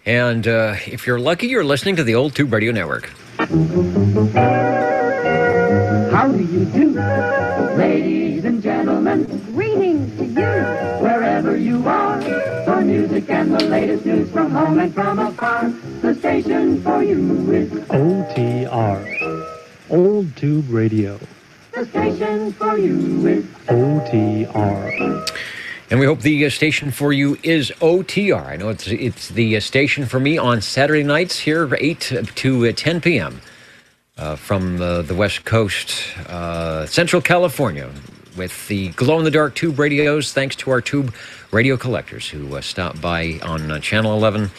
And if you're lucky, you're listening to the Old Tube Radio Network. How do you do, ladies and gentlemen? Greetings to you. Wherever you are, for music and the latest news from home and from afar, the station for you is OTR, Old Tube Radio. the station for you is OTR. And we hope the station for you is OTR. I know it's the station for me on Saturday nights here, 8 to 10 p.m. From the West Coast, Central California, with the glow-in-the-dark tube radios, thanks to our tube radio collectors who stop by on Channel 11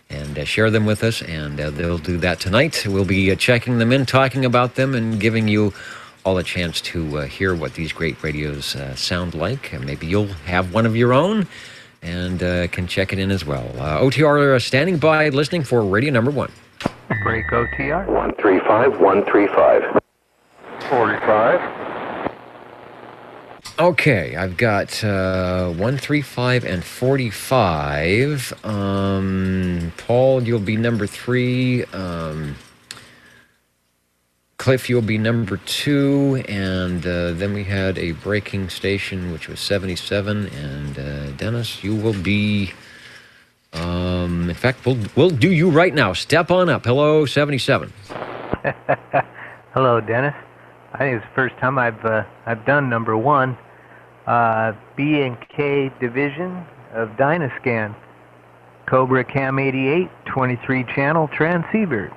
and share them with us, and they'll do that tonight. We'll be checking them in, talking about them, and giving you all a chance to hear what these great radios sound like. And maybe you'll have one of your own and can check it in as well. OTR standing by, listening for radio number 1. Break OTR. 135, 135. 45. Okay, I've got 135 and 45. Paul, you'll be number 3. Cliff, you'll be number 2. And then we had a breaking station, which was 77. And Dennis, you will be... in fact, we'll do you right now. Step on up. Hello, 77. Hello, Dennis. I think it's the first time I've done number 1. B&K division of Dynascan. Cobra Cam 88, 23 channel transceiver.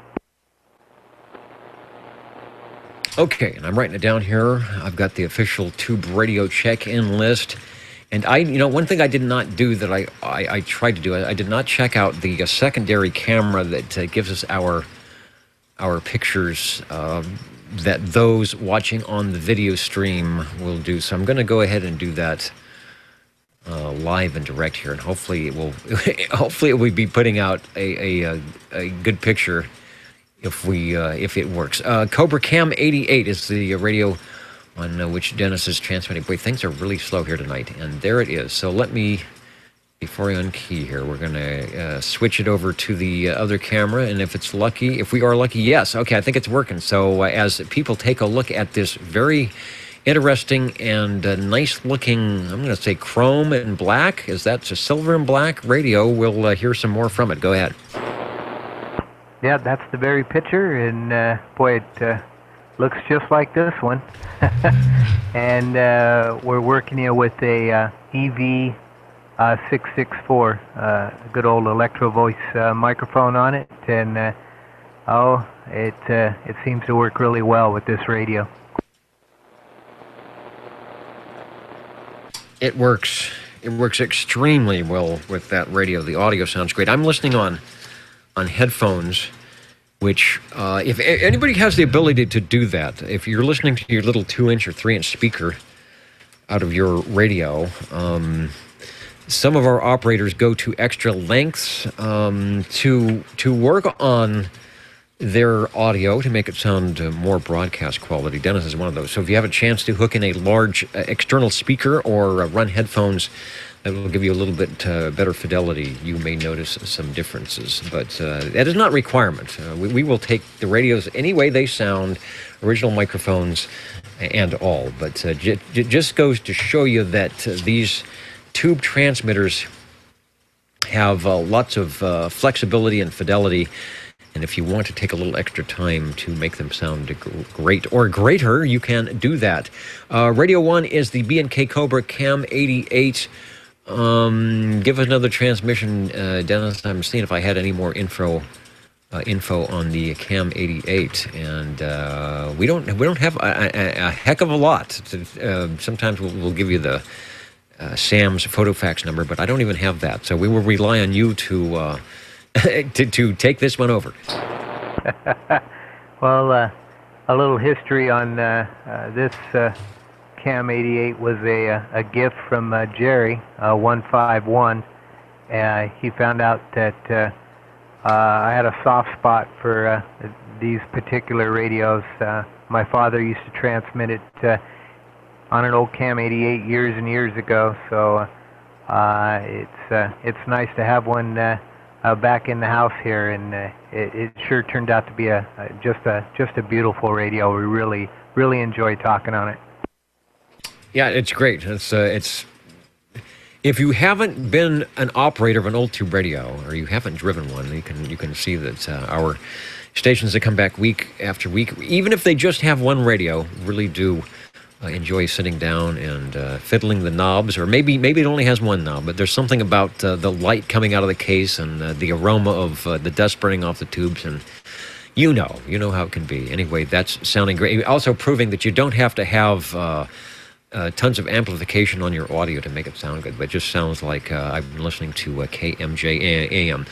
Okay, and I'm writing it down here. I've got the official tube radio check-in list. And one thing I did not do that I tried to do, I did not check out the secondary camera that gives us our pictures that those watching on the video stream will do. So I'm going to go ahead and do that live and direct here, and hopefully it will be putting out a good picture if it works. Cobra Cam 88 is the radio on which Dennis is transmitting. Boy, things are really slow here tonight, and there it is. So let me, before I unkey here, we're going to switch it over to the other camera, and if we are lucky, yes. Okay, I think it's working. So as people take a look at this very interesting and nice-looking, I'm going to say chrome and black, is that a silver and black radio? We'll hear some more from it. Go ahead. Yeah, that's the very picture, and boy, it looks just like this one. And we're working here with a EV 664, good old Electro Voice microphone on it, and it seems to work really well with this radio. It works extremely well with that radio. The audio sounds great. I'm listening on headphones, which if anybody has the ability to do that, if you're listening to your little 2-inch or 3-inch speaker out of your radio, some of our operators go to extra lengths to work on their audio to make it sound more broadcast quality. Dennis is one of those. So if you have a chance to hook in a large external speaker or run headphones, that will give you a little bit better fidelity. You may notice some differences, but that is not a requirement. We will take the radios any way they sound, original microphones and all. But it just goes to show you that these tube transmitters have lots of flexibility and fidelity. And if you want to take a little extra time to make them sound great or greater, you can do that. Radio 1 is the B&K Cobra Cam 88. Give us another transmission, Dennis. I'm seeing if I had any more info on the Cam 88, and we don't have a heck of a lot. Sometimes we'll give you the Sam's photo fax number, but I don't even have that. So we will rely on you to to take this one over. Well, a little history on this Cam 88 was a gift from Jerry 151. He found out that I had a soft spot for these particular radios. My father used to transmit it on an old Cam 88 years and years ago, so it's nice to have one back in the house here, and it sure turned out to be just a beautiful radio. We really enjoy talking on it. Yeah, it's great. It's if you haven't been an operator of an old tube radio, or you haven't driven one, you can see that our stations that come back week after week, even if they just have one radio, really do enjoy sitting down and fiddling the knobs, or maybe it only has one knob, but there's something about the light coming out of the case and the aroma of the dust burning off the tubes, and you know how it can be. Anyway, that's sounding great. Also proving that you don't have to have tons of amplification on your audio to make it sound good, but it just sounds like I've been listening to KMJ AM.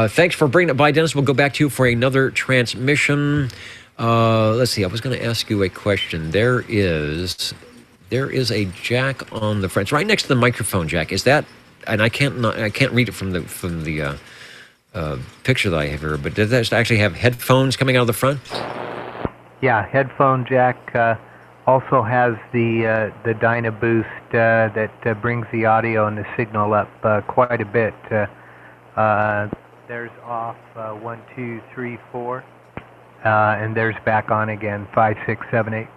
Thanks for bringing it by, Dennis. We'll go back to you for another transmission. Let's see. I was going to ask you a question. There is a jack on the front. It's right next to the microphone jack. Is that? And I can't read it from the picture that I have here. But does that actually have headphones coming out of the front? Yeah, headphone jack. Also has the Dynaboost that brings the audio and the signal up quite a bit. There's off 1, 2, 3, 4. And there's back on again, 5, 6, 7, 8.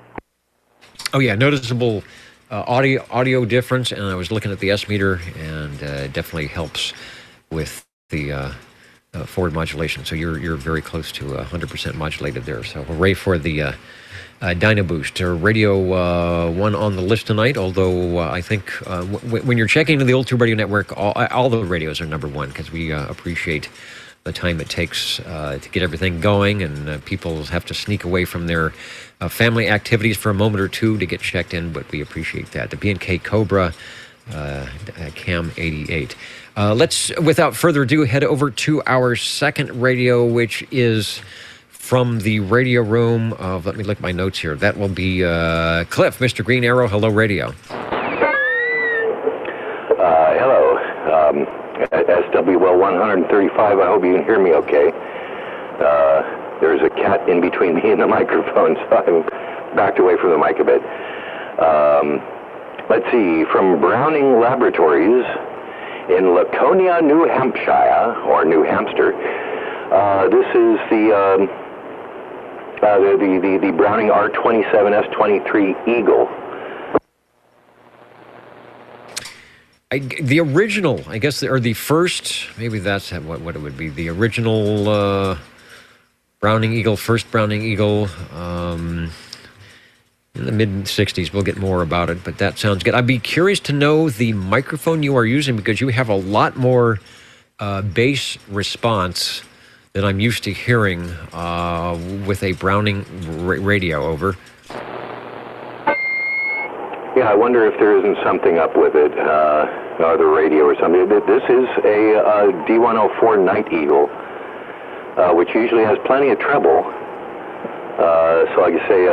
Oh yeah, noticeable audio difference. And I was looking at the S meter, and it definitely helps with the forward modulation. So you're very close to 100% modulated there. So hooray for the Dynaboost. Radio 1 on the list tonight. Although I think when you're checking into the Old Tube Radio Network, all the radios are number 1, because we appreciate the time it takes to get everything going, and people have to sneak away from their family activities for a moment or two to get checked in, but we appreciate that. The B&K Cobra, Cam 88. Let's, without further ado, head over to our second radio, which is from the radio room of, let me look at my notes here, that will be Cliff, Mr. Green Arrow. Hello, radio. Hello. SWL 135, I hope you can hear me okay. There's a cat in between me and the microphone, so I'm backed away from the mic a bit. Let's see, from Browning Laboratories in Laconia, New Hampshire, or New Hampster. This is the Browning R27S23 Eagle. The original, I guess, or the first, maybe that's what it would be, the original Browning Eagle, first Browning Eagle, in the mid-'60s. We'll get more about it, but that sounds good. I'd be curious to know the microphone you are using, because you have a lot more bass response than I'm used to hearing with a Browning radio. Over. Yeah, I wonder if there isn't something up with it, the radio or something. This is a D104 Night Eagle, which usually has plenty of treble. So like I say,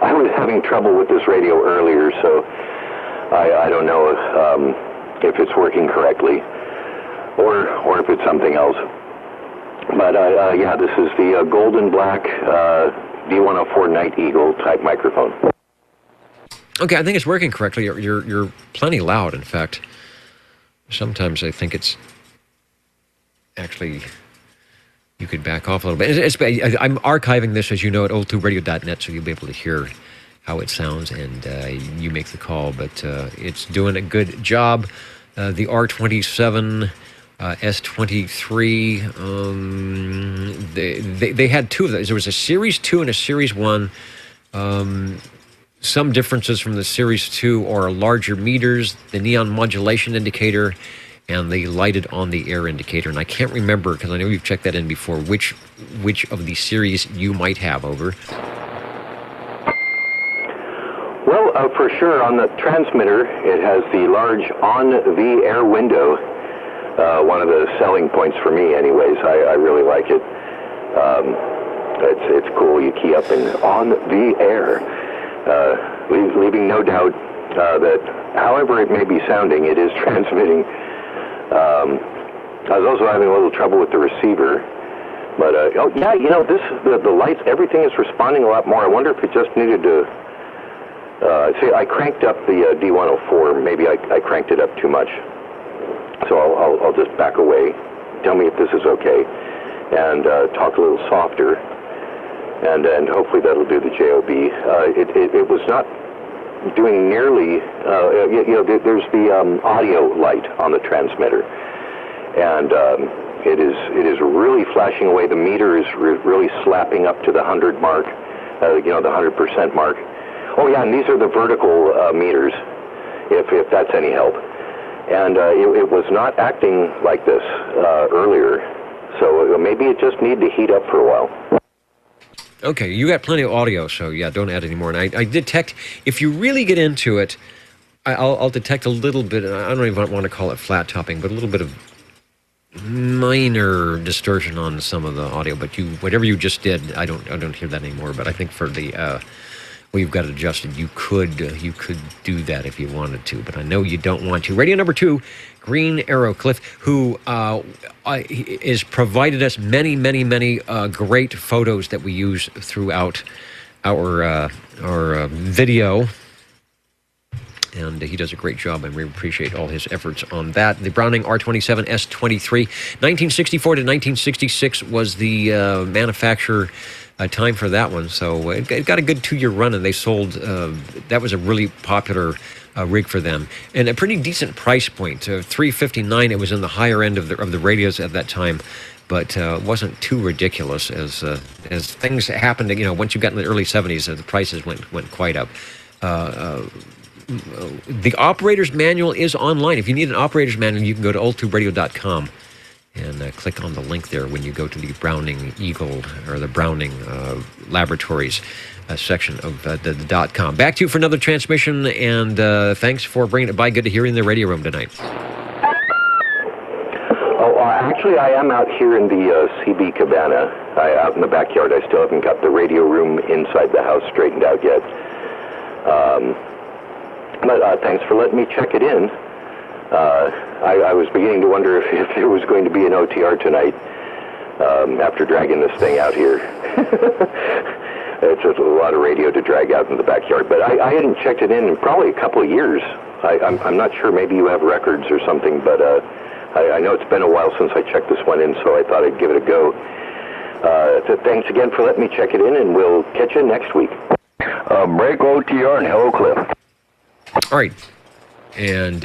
I was having trouble with this radio earlier, so I don't know if it's working correctly or if it's something else. But yeah, this is the golden black D104 Night Eagle type microphone. Okay, I think it's working correctly. You're plenty loud. In fact, sometimes I think it's actually, you could back off a little bit. I'm archiving this, as you know, at oldtuberadio.net, so you'll be able to hear how it sounds, and you make the call. But it's doing a good job. The R27 S23. They had two of those. There was a Series 2 and a Series 1. Some differences from the Series 2 are larger meters, the neon modulation indicator, and the lighted on-the-air indicator. And I can't remember, because I know you've checked that in before, which of the series you might have. Over. Well, for sure, on the transmitter, it has the large on-the-air window. One of the selling points for me, anyways. I really like it. It's cool. You key up in on the air. Leaving no doubt that however it may be sounding, it is transmitting. I was also having a little trouble with the receiver, but oh yeah, you know, the lights, everything is responding a lot more. I wonder if it just needed to. See, I cranked up the D104. Maybe I cranked it up too much. So I'll just back away. Tell me if this is okay, and talk a little softer, and hopefully that'll do the JOB. It was not doing nearly, there's the audio light on the transmitter, and it is really flashing away. The meter is really slapping up to the 100 mark, the 100% mark. Oh yeah, and these are the vertical meters, if that's any help. And it was not acting like this earlier, so maybe it just needed to heat up for a while. Okay, you got plenty of audio, so yeah, don't add any more. And I detect, if you really get into it, I'll detect a little bit, I don't even want to call it flat topping, but a little bit of minor distortion on some of the audio. But whatever you just did, I don't hear that anymore. But I think for the well, you've got it adjusted. You could do that if you wanted to, but I know you don't want to. Radio number 2, Green Arrow Cliff, who has provided us many great photos that we use throughout our video. And he does a great job, and we appreciate all his efforts on that. The Browning R27 S23, 1964 to 1966 was the manufacturer time for that one. So it got a good 2-year run, and they sold, that was a really popular rig for them. And a pretty decent price point, $359. It was in the higher end of the radios at that time, but wasn't too ridiculous as things happened. Once you got in the early 70s, the prices went quite up. The operator's manual is online. If you need an operator's manual, you can go to oldtuberadio.com and click on the link there when you go to the Browning Eagle or the Browning Laboratories section of the .com. Back to you for another transmission, and thanks for bringing it by. Good to hear you in the radio room tonight. Actually, I am out here in the CB Cabana, out in the backyard. I still haven't got the radio room inside the house straightened out yet. But thanks for letting me check it in. I was beginning to wonder if there was going to be an OTR tonight after dragging this thing out here. It's just a lot of radio to drag out in the backyard. But I hadn't checked it in probably a couple of years. I'm not sure. Maybe you have records or something, but I know it's been a while since I checked this one in, so I thought I'd give it a go. So thanks again for letting me check it in, and we'll catch you next week. Break OTR and hello, Cliff. All right. And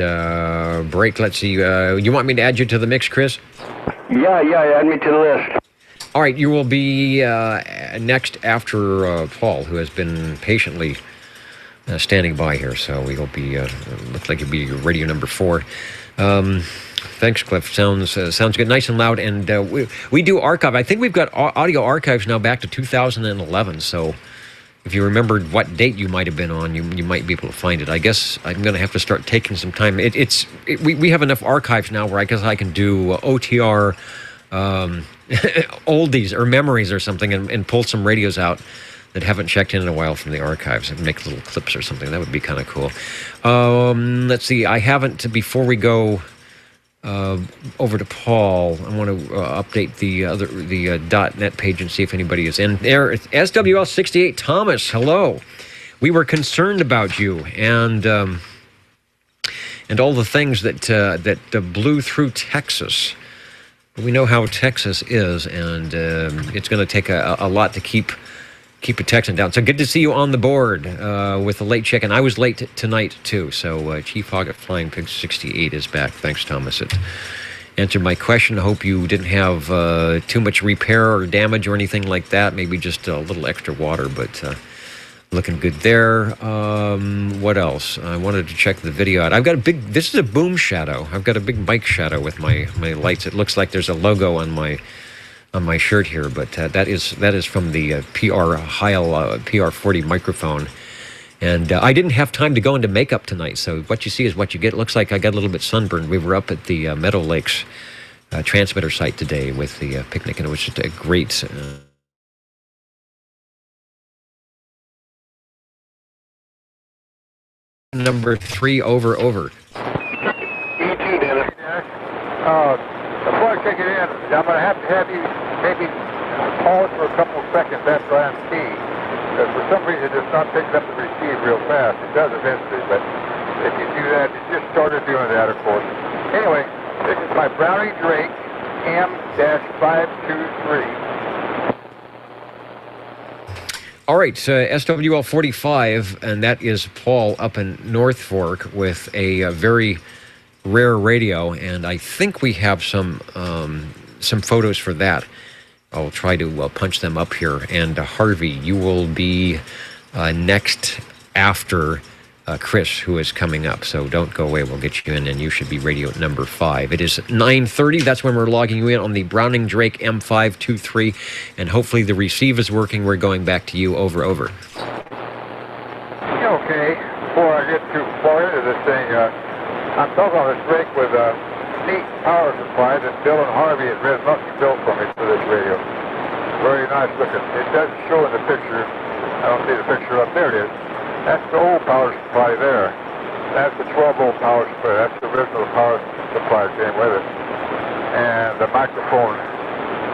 break, let's see. You want me to add you to the mix, Chris? Yeah, add me to the list. All right, you will be next after Paul, who has been patiently standing by here. So we'll be, looks like you'll be radio number 4. Thanks, Cliff. Sounds good, nice and loud. And we do archive. I think we've got audio archives now back to 2011. So if you remembered what date you might have been on, you might be able to find it. I guess I'm going to have to start taking some time. We have enough archives now where I guess I can do OTR oldies or memories or something and pull some radios out that haven't checked in a while from the archives and make little clips or something. That would be kind of cool. Let's see. I haven't, before we go over to Paul, I want to update the .net page and see if anybody is in there. It's SWL68 Thomas. Hello. We were concerned about you and all the things that blew through Texas. We know how Texas is, and it's going to take a lot to keep a Texan down. So good to see you on the board with the late check-in. I was late tonight, too. So Chief Hog at Flying Pig 68 is back. Thanks, Thomas. It answered my question. I hope you didn't have too much repair or damage or anything like that. Maybe just a little extra water, but looking good there. What else? I wanted to check the video out. I've got this is a boom shadow. I've got a big mic shadow with my lights. It looks like there's a logo on my shirt here, but that is from the PR Heil PR40 microphone. And I didn't have time to go into makeup tonight, so what you see is what you get. It looks like I got a little bit sunburned. We were up at the Meadow Lakes transmitter site today with the picnic, and it was just a great... Number 3, over. E2, Dennis. Before I take it in, I'm going to have you maybe pause for a couple of seconds after I'm keying. Because for some reason it's not picking up the receive real fast. It does eventually, but if you do that, it just started doing that, of course. Anyway, by Browning Drake M-523. All right, SWL 45, and that is Paul up in North Fork with a very rare radio, and I think we have some photos for that. I'll try to punch them up here. And Harvey, you will be next after Chris, who is coming up. So don't go away. We'll get you in, and you should be radio number 5. It is 9:30. That's when we're logging you in on the Browning Drake M523, and hopefully the receive is working. We're going back to you. Over. Okay. Before I get too far into this thing, I'm talking on this break with a neat power supply that Bill and Harvey at Red Monkey built for me for this radio. Very nice looking. It doesn't show in the picture. I don't see the picture up there. It is. That's the old power supply there. That's the 12-volt power supply. That's the original power supply that came with it. And the microphone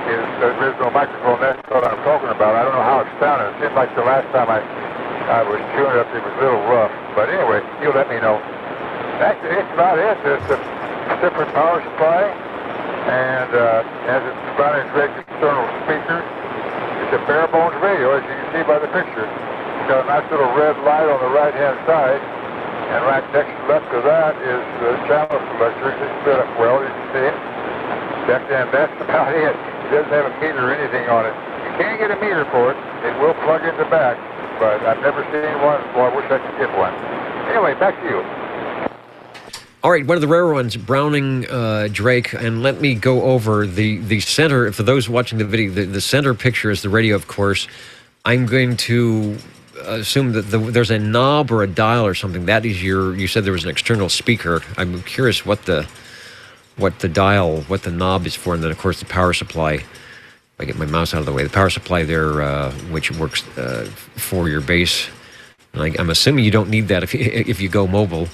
is the original microphone. That's what I'm talking about. I don't know how it sounded. It seemed like the last time I was tuning it up, it was a little rough. But anyway, you let me know. That's about it. It's a different power supply. And has its Browning Drake external speakers. It's a bare bones radio, as you can see by the picture. It's got a nice little red light on the right-hand side, and right next to left of that is the channel selector. It's split up well, you can see it. And that's about it. It doesn't have a meter or anything on it. You can't get a meter for it. It will plug in the back, but I've never seen one before. I wish I could get one. Anyway, back to you. All right, one of the rare ones, Browning Drake, and let me go over the center. For those watching the video, the center picture is the radio, of course. I'm going to assume that there's a knob or a dial or something. That is you said there was an external speaker. I'm curious what the dial, what the knob is for, and then, of course, the power supply. If I get my mouse out of the way, the power supply there, which works for your base. And I'm assuming you don't need that if you go mobile.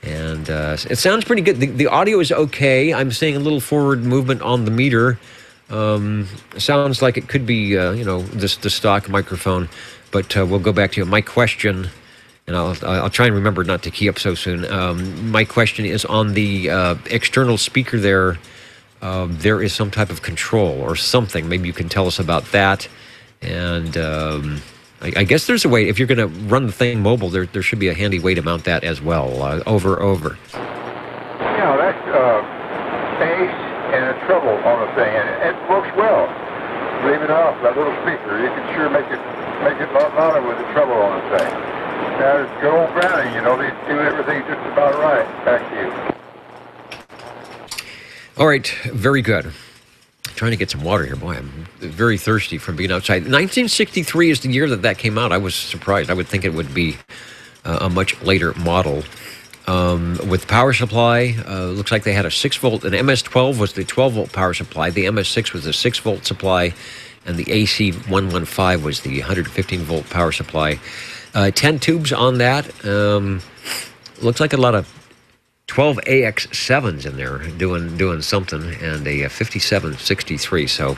And it sounds pretty good. The audio is okay. I'm seeing a little forward movement on the meter. Sounds like it could be, the stock microphone. But we'll go back to you. My question, and I'll try and remember not to key up so soon. My question is on the external speaker there. There is some type of control or something. Maybe you can tell us about that. And I guess there's a way, if you're going to run the thing mobile, there should be a handy way to mount that as well. Over. Yeah, that's bass and a treble on the thing, and it works well. Leave it off, that little speaker. You can sure make it a lot louder with the treble on the thing. Now, it's good old Browning, they do everything just about right. Back to you. All right, very good. Trying to get some water here. Boy, I'm very thirsty from being outside. 1963 is the year that came out. I was surprised. I would think it would be a much later model. With power supply, looks like they had a 6-volt. An MS-12 was the 12-volt power supply. The MS-6 was a 6-volt supply. And the AC-115 was the 115-volt power supply. 10 tubes on that. Looks like a lot of 12 AX7s in there doing something, and a 5763. So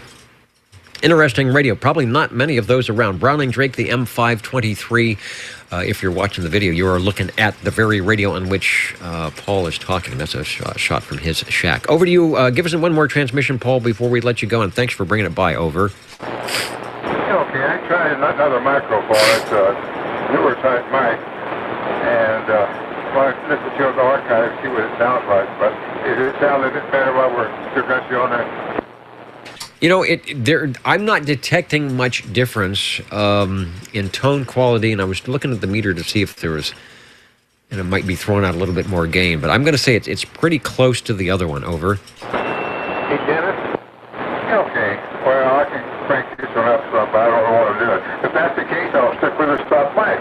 interesting radio. Probably not many of those around. Browning Drake, the M523. If you're watching the video, you are looking at the very radio on which Paul is talking. That's a shot from his shack. Over to you. Give us one more transmission, Paul, before we let you go, and thanks for bringing it by. Over. Okay, I tried another microphone. It's a newer type mic, and I listened to the archive, see what it sounds like, but it sounded a bit better while we're got you on there. I'm not detecting much difference in tone quality, and I was looking at the meter to see if there was, and it might be throwing out a little bit more gain, but I'm going to say it's pretty close to the other one. Over. Hey, Dennis? Okay, well, I can crank this one up some, but I don't want to do it. If that's the case, I'll stick with a stop mic.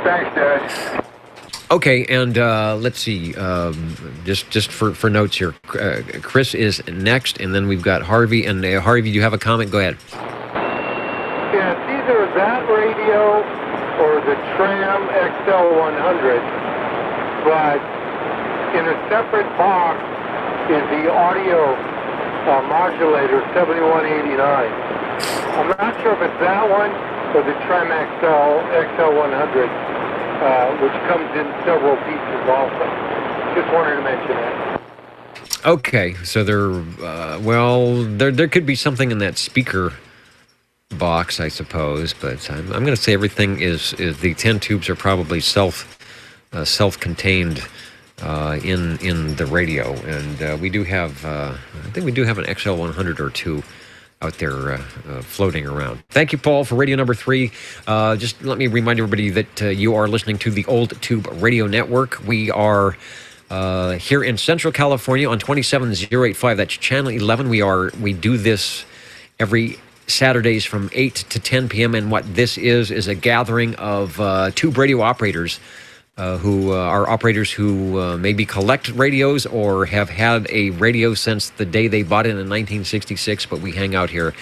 Thanks, Dennis. Okay, and let's see, just for notes here, Chris is next, and then we've got Harvey. And Harvey, do you have a comment? Go ahead. Yeah, it's either that radio or the Tram XL100, but in a separate box is the audio modulator 7189. I'm not sure if it's that one or the Tram XL100. Which comes in several pieces also. Just wanted to mention that. Okay, so there could be something in that speaker box, I suppose, but I'm going to say everything is the 10 tubes are probably self-contained in the radio, and we do have I think we do have an XL100 or two out there floating around. Thank you, Paul, for radio number 3. Just let me remind everybody that you are listening to the Old Tube Radio Network. We are here in Central California on 27085. That's Channel 11. We do this every Saturdays from 8 to 10 p.m. And what this is a gathering of tube radio operators who are operators who maybe collect radios or have had a radio since the day they bought it in 1966. But we hang out here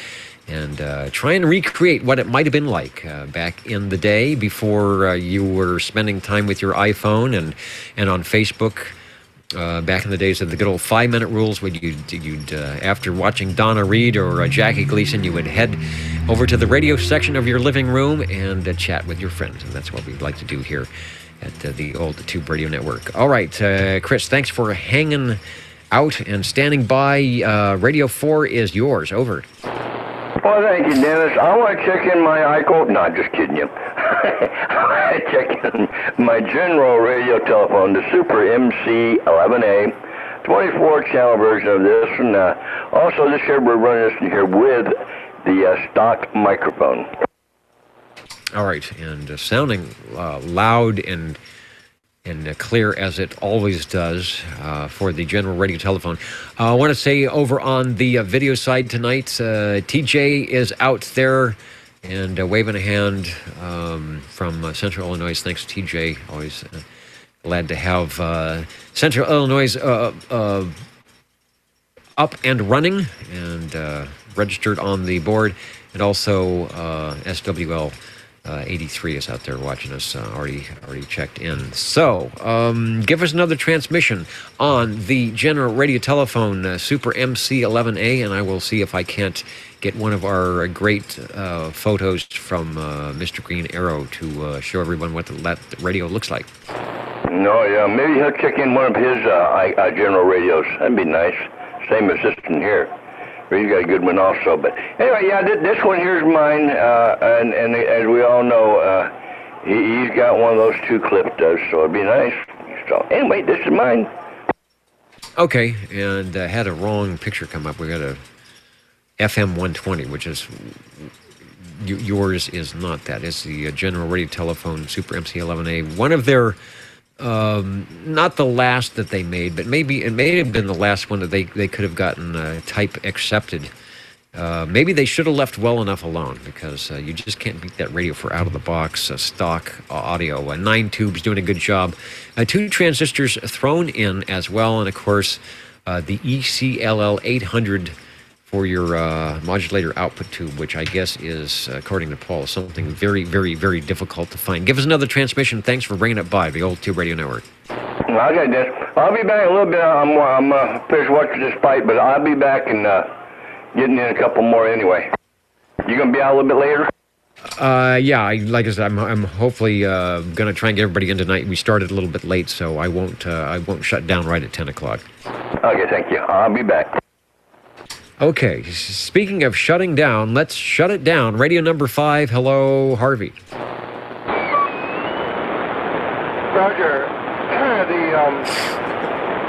and try and recreate what it might have been like back in the day before you were spending time with your iPhone and on Facebook. Back in the days of the good old 5-minute rules, when you'd after watching Donna Reed or Jackie Gleason, you would head over to the radio section of your living room and chat with your friends. And that's what we'd like to do here at the Old Tube Radio Network. All right, Chris, thanks for hanging out and standing by. Radio 4 is yours. Over. Well, thank you, Dennis. I want to check in my ICO. No, just kidding you. I want to check in my general radio telephone, the Super MC11A, 24-channel version of this. And also this year we're running this in here with the stock microphone. All right, and sounding loud and clear as it always does for the general radio telephone. I want to say over on the video side tonight, TJ is out there and waving a hand from Central Illinois. Thanks, TJ. Always glad to have Central Illinois up and running and registered on the board. And also SWL 83 is out there watching us, already checked in. So, give us another transmission on the general radio telephone, Super MC11A, and I will see if I can't get one of our great photos from Mr. Green Arrow to show everyone what that radio looks like. No, yeah, maybe he'll check in one of his general radios. That'd be nice. Same as this one here. He's got a good one also. But anyway, yeah, this one here is mine, and as we all know, he's got one of those two clipped, so it'd be nice. So anyway, this is mine. Okay, and had a wrong picture come up. We got a FM 120, which is yours is not that. It's the general radio telephone Super MC11A. One of their not the last that they made, but maybe it may have been the last one that they could have gotten type accepted. Maybe they should have left well enough alone, because you just can't beat that radio for out-of-the-box stock audio. 9 tubes doing a good job. 2 transistors thrown in as well, and of course the ECLL 800 for your modulator output tube, which I guess is, according to Paul, something very, very, very difficult to find. Give us another transmission. Thanks for bringing it by, the Old Tube Radio Network. Well, okay, Dennis. I'll be back a little bit. I'm finished watching this fight, but I'll be back and getting in a couple more anyway. You going to be out a little bit later? Yeah, like I said, I'm hopefully going to try and get everybody in tonight. We started a little bit late, so I won't shut down right at 10 o'clock. Okay, thank you. I'll be back. Okay, speaking of shutting down, let's shut it down. Radio number 5, hello, Harvey. Roger.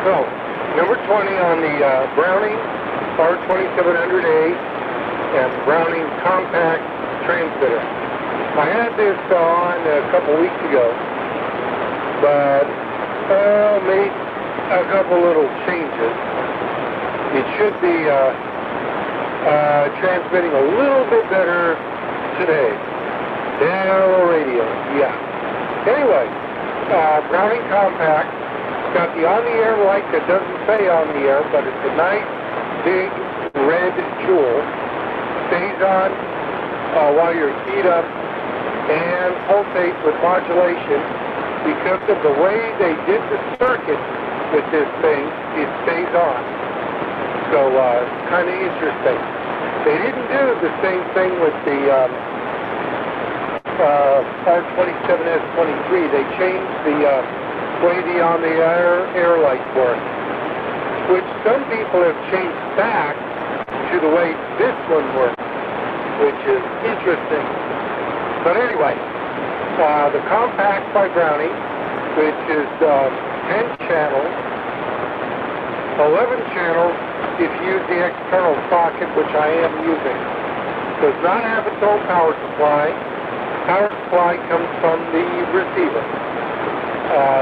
So, number 20 on the Browning R2700A and Browning compact transmitter. I had this on a couple weeks ago, but made a couple little changes. It should be transmitting a little bit better today. Down radio, yeah. Anyway, Browning compact, got the on-the-air light that doesn't say on-the-air, but it's a nice big red jewel. Stays on while you're keyed up and pulsates with modulation. Because of the way they did the circuit with this thing, it stays on. So, kind of interesting. They didn't do the same thing with the R27S23. They changed the way the on-the-air lights work. which some people have changed back to the way this one works, which is interesting. But anyway, the Compact by Brownie, which is 10 channels, 11 channels if you use the external socket, which I am using. Does not have its own power supply. Power supply comes from the receiver.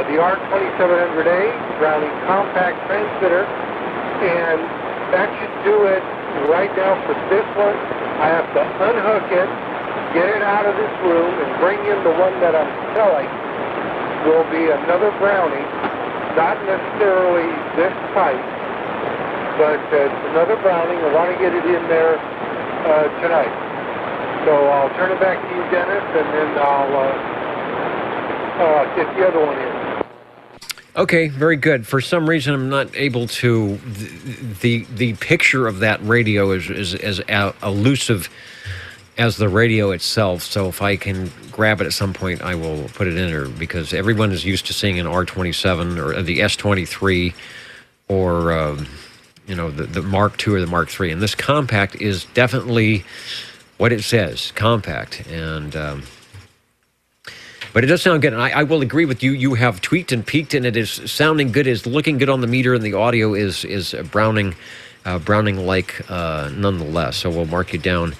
The R2700A, Brownie Compact transmitter, and that should do it right now for this one. I have to unhook it, get it out of this room, and bring in the one that I'm selling. Will be another Brownie, not necessarily this type, but it's another Brownie. I want to get it in there tonight. So I'll turn it back to you, Dennis, and then I'll get the other one in. Okay, very good. For some reason, I'm not able to. The picture of that radio is as elusive as the radio itself. So if I can grab it at some point, I will put it in there, because everyone is used to seeing an R27 or the S23 or the Mark II or the Mark III, and this Compact is definitely what it says, Compact, and. But it does sound good, and I will agree with you. You have tweaked and peaked, and it is sounding good. It's looking good on the meter, and the audio is Browning-like nonetheless. So we'll mark you down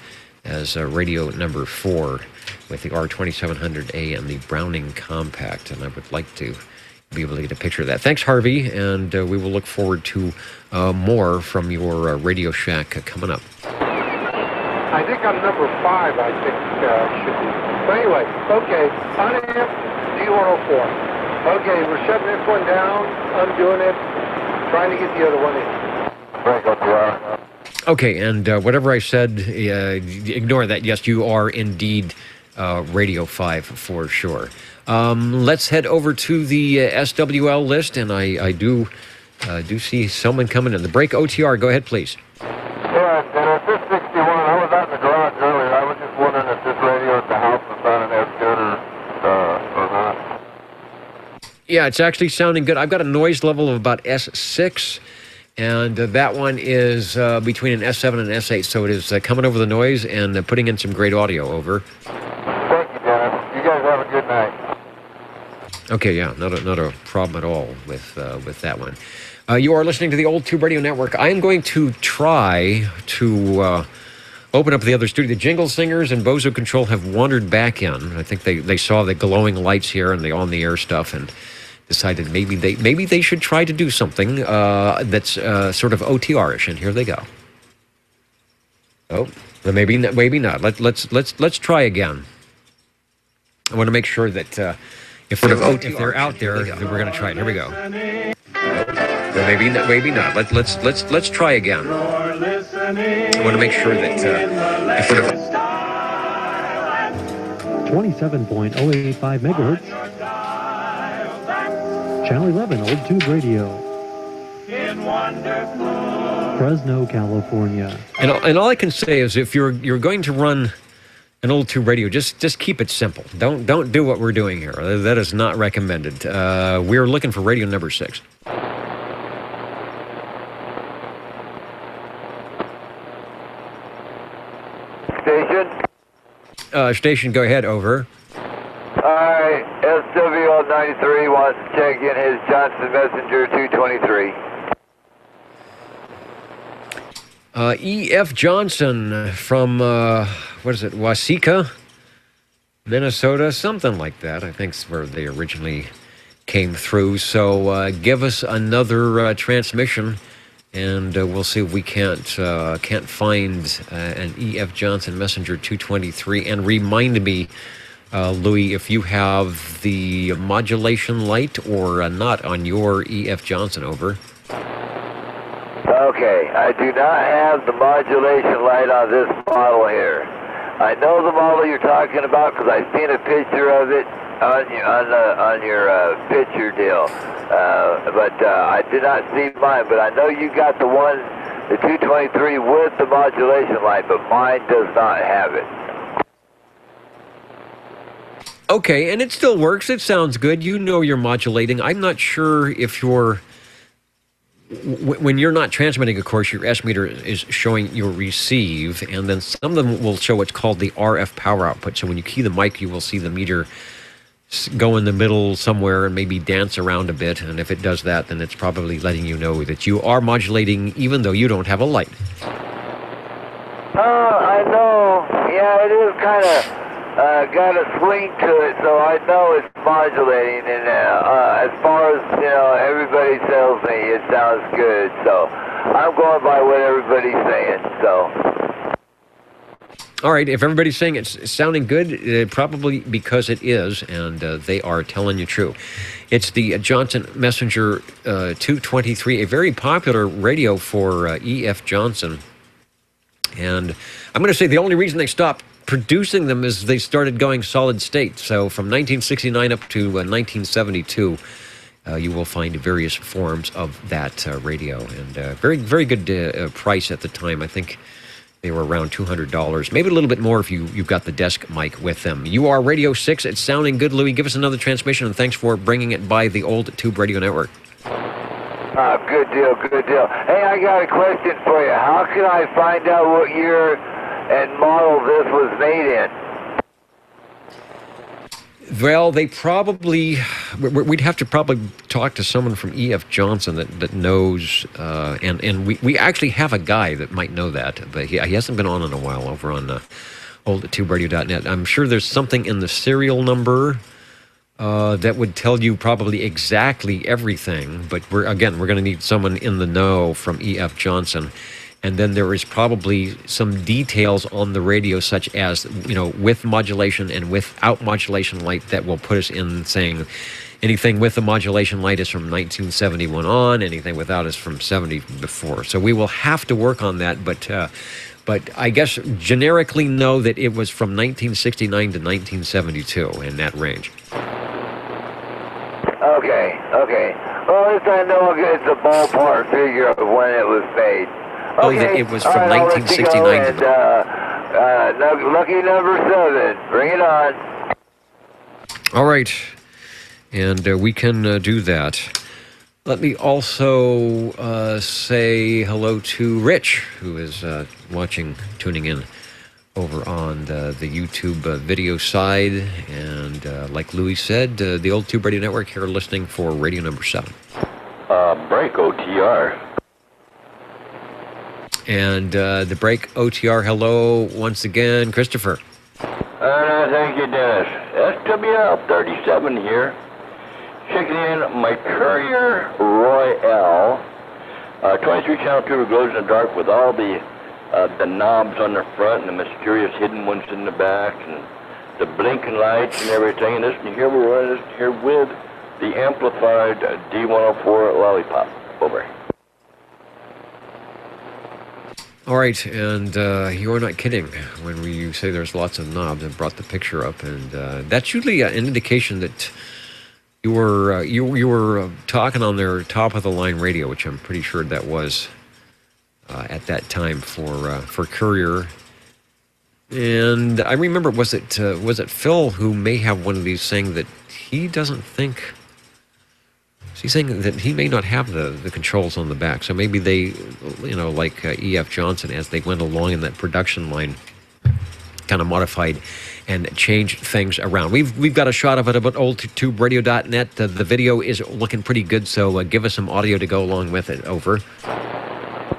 as radio number 4 with the R2700A and the Browning Compact, and I would like to be able to get a picture of that. Thanks, Harvey, and we will look forward to more from your Radio Shack coming up. I think I'm number 5, I think, should be. But anyway, okay, unamp D104. Okay, we're shutting this one down, undoing it, trying to get the other one in. Okay, and whatever I said, ignore that. Yes, you are indeed Radio 5 for sure. Let's head over to the SWL list, and I do see someone coming in. The break OTR, go ahead, please. Yeah, Dennis, this 61, I was out in the garage earlier. I was just wondering if this radio at the house was sounding as good or not. Yeah, it's actually sounding good. I've got a noise level of about S6, and that one is between an S7 and an S8, so it is coming over the noise and putting in some great audio. Over. Thank you, Dennis. You guys have a good night. Okay, yeah, not a problem at all with that one. You are listening to the Old Tube Radio Network. I am going to try to open up the other studio. The Jingle Singers and Bozo Control have wandered back in. I think they saw the glowing lights here and the on-the-air stuff and decided maybe they should try to do something that's sort of OTR-ish, and here they go. Oh, maybe not. Let's try again. I want to make sure that if they're out there, then we're going to try it. Here we go. Maybe not. Let's try again. I want to make sure that if we're 27.085 megahertz. Channel 11, Old Tube Radio. Fresno, California. And all I can say is, if you're going to run an Old Tube Radio, just keep it simple. Don't do what we're doing here. That is not recommended. We're looking for radio number 6. Station, go ahead, over. Alright, SWL 93 wants to check in his Johnson Messenger 223. E.F. Johnson from, Waseca, Minnesota, something like that. I think is where they originally came through. So give us another transmission, and we'll see if we can't find an E.F. Johnson Messenger 223. And remind me, Louis, if you have the modulation light or not on your E.F. Johnson. Over. Okay, I do not have the modulation light on this model here. I know the model you're talking about because I've seen a picture of it on your picture deal. But I did not see mine, but I know you got the one, the 223 with the modulation light, but mine does not have it. Okay, and it still works. It sounds good. You know you're modulating. I'm not sure if you're when you're not transmitting, of course, your S meter is showing your receive, and then some of them will show what's called the RF power output. So when you key the mic, you will see the meter go in the middle somewhere and maybe dance around a bit. And if it does that, then it's probably letting you know that you are modulating even though you don't have a light. I know. Yeah, it is kind of got a swing to it, so I know it's modulating. And as far as, everybody tells me, it sounds good. So I'm going by what everybody's saying, so... All right, if everybody's saying it's sounding good, probably because it is, and they are telling you true. It's the Johnson Messenger 223, a very popular radio for E.F. Johnson. And I'm going to say the only reason they stopped producing them is they started going solid state. So from 1969 up to 1972, you will find various forms of that radio. And very, very good price at the time. I think they were around $200, maybe a little bit more if you've got the desk mic with them. You are Radio 6. It's sounding good, Louis. Give us another transmission, and thanks for bringing it by the old Tube Radio Network. Good deal, good deal. Hey, I got a question for you. How can I find out what year and model this was made in? Well, they probably... We'd have to probably talk to someone from E.F. Johnson that knows, and we actually have a guy that might know that, but he hasn't been on in a while over on old@tuberadio.net. I'm sure there's something in the serial number that would tell you probably exactly everything, but we're going to need someone in the know from E.F. Johnson. And then there is probably some details on the radio, such as, with modulation and without modulation light, that will put us in saying anything with the modulation light is from 1971 on, anything without is from 70 before. So we will have to work on that, but I guess generically know that it was from 1969 to 1972 in that range. Okay. Well, at least I know it's a ballpark figure of when it was made. Okay. It was from 1969 to... lucky number 7. Bring it on. All right. And we can do that. Let me also say hello to Rich, who is tuning in over on the YouTube video side. And like Louis said, the old Tube Radio Network here listening for radio number 7. Break OTR. And the break OTR, hello once again, Christopher. Thank you, Dennis. SWL 37 here. Checking in my Courier Royale. 23 channel tuber glows in the dark with all the knobs on the front and the mysterious hidden ones in the back and the blinking lights and everything. And listen, here we're running here with the amplified D104 Lollipop. Over. All right, and you're not kidding when you say there's lots of knobs. I brought the picture up, and that's usually an indication that you were talking on their top of the line radio, which I'm pretty sure that was at that time for Courier. And I remember, was it Phil who may have one of these saying that he doesn't think. He's saying that he may not have the controls on the back, so maybe they, like E.F. Johnson, as they went along in that production line, kind of modified and changed things around. We've got a shot of it about oldtuberadio.net. The video is looking pretty good, so give us some audio to go along with it. Over.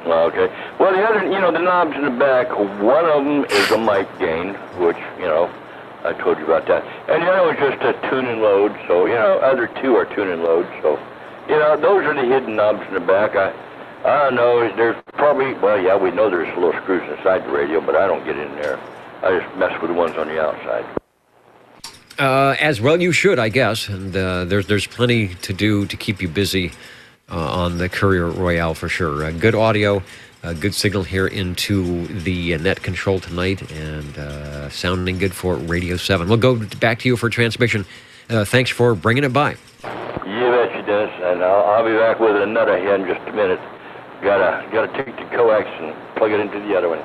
Okay. Well, the other, the knobs in the back, one of them is a mic gain, which, I told you about that. And the other was just a tune and load, so, other two are tune and load, so, those are the hidden knobs in the back. I don't know, there's probably, we know there's little screws inside the radio, but I don't get in there. I just mess with the ones on the outside. As well you should, I guess, and there's plenty to do to keep you busy on the Courier Royale for sure. Good audio, good signal here into the net control tonight, and sounding good for Radio 7. We'll go back to you for transmission. Thanks for bringing it by. You betcha, Dennis, and I'll be back with another here in just a minute. Gotta take the coax and plug it into the other one,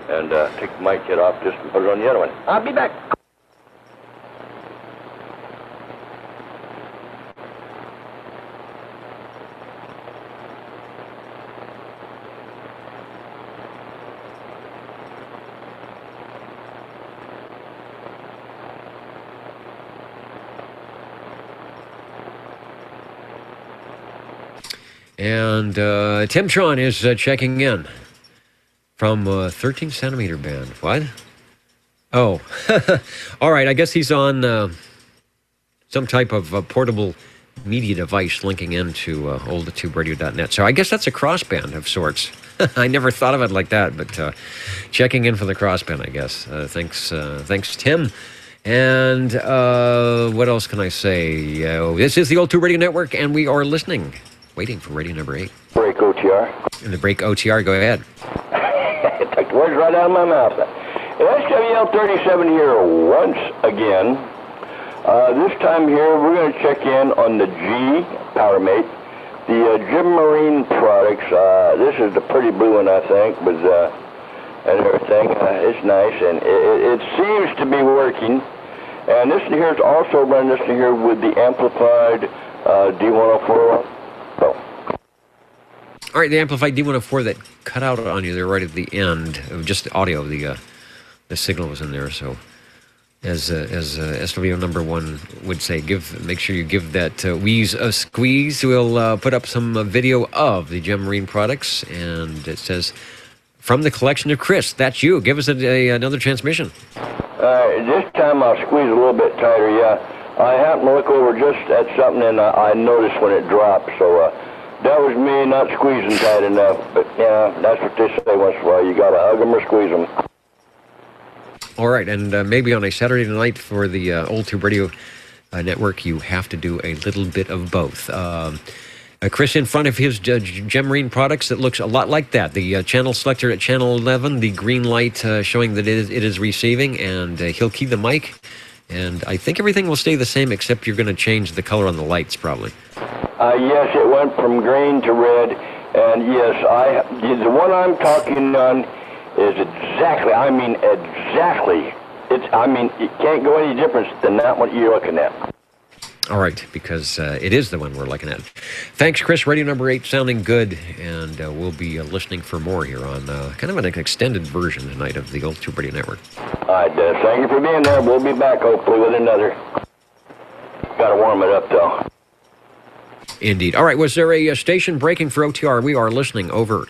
and take the mic kit off just and put it on the other one. I'll be back. And Tim Tron is checking in from 13 centimeter band. What? Oh, all right. I guess he's on some type of portable media device linking into oldtuberadio.net. So I guess that's a crossband of sorts. I never thought of it like that, but checking in for the crossband, I guess. Thanks, Tim. And what else can I say? This is the Old Tube Radio Network, and we are listening, waiting for radio number 8. Break OTR. And the break OTR, go ahead. Took the words right out of my mouth. SWL 37 here once again. This time here, we're going to check in on the G PowerMate, the Jim Marine products. This is the pretty blue one, I think, with and everything. It's nice, and it seems to be working. And this here is also running this here with the amplified D104. So. All right, the amplified D104 that cut out on you there right at the end, just the audio, the signal was in there, so. As SWO number 1 would say, make sure you give that wheeze a squeeze. We'll put up some video of the Gem Marine products, and it says, from the collection of Chris, that's you. Give us another transmission. This time I'll squeeze a little bit tighter, yeah. I happened to look over just at something, and I noticed when it dropped, so that was me not squeezing tight enough. But, yeah, that's what they say once in a while. You got to hug them or squeeze them. All right, and maybe on a Saturday night for the Old Tube Radio Network, you have to do a little bit of both. Chris, in front of his Gem Marine products, that looks a lot like that. The channel selector at channel 11, the green light showing that it is receiving, and he'll key the mic. And I think everything will stay the same, except you're going to change the color on the lights, probably. Yes, it went from green to red, and yes, the one I'm talking on is exactly, it can't go any different than that what you're looking at. All right, because it is the one we're looking at. Thanks, Chris. Radio number 8 sounding good, and we'll be listening for more here on kind of an extended version tonight of the Old Tube Radio Network. All right, thank you for being there. We'll be back, hopefully, with another. Got to warm it up, though. Indeed. All right, was there a station breaking for OTR? We are listening. Over.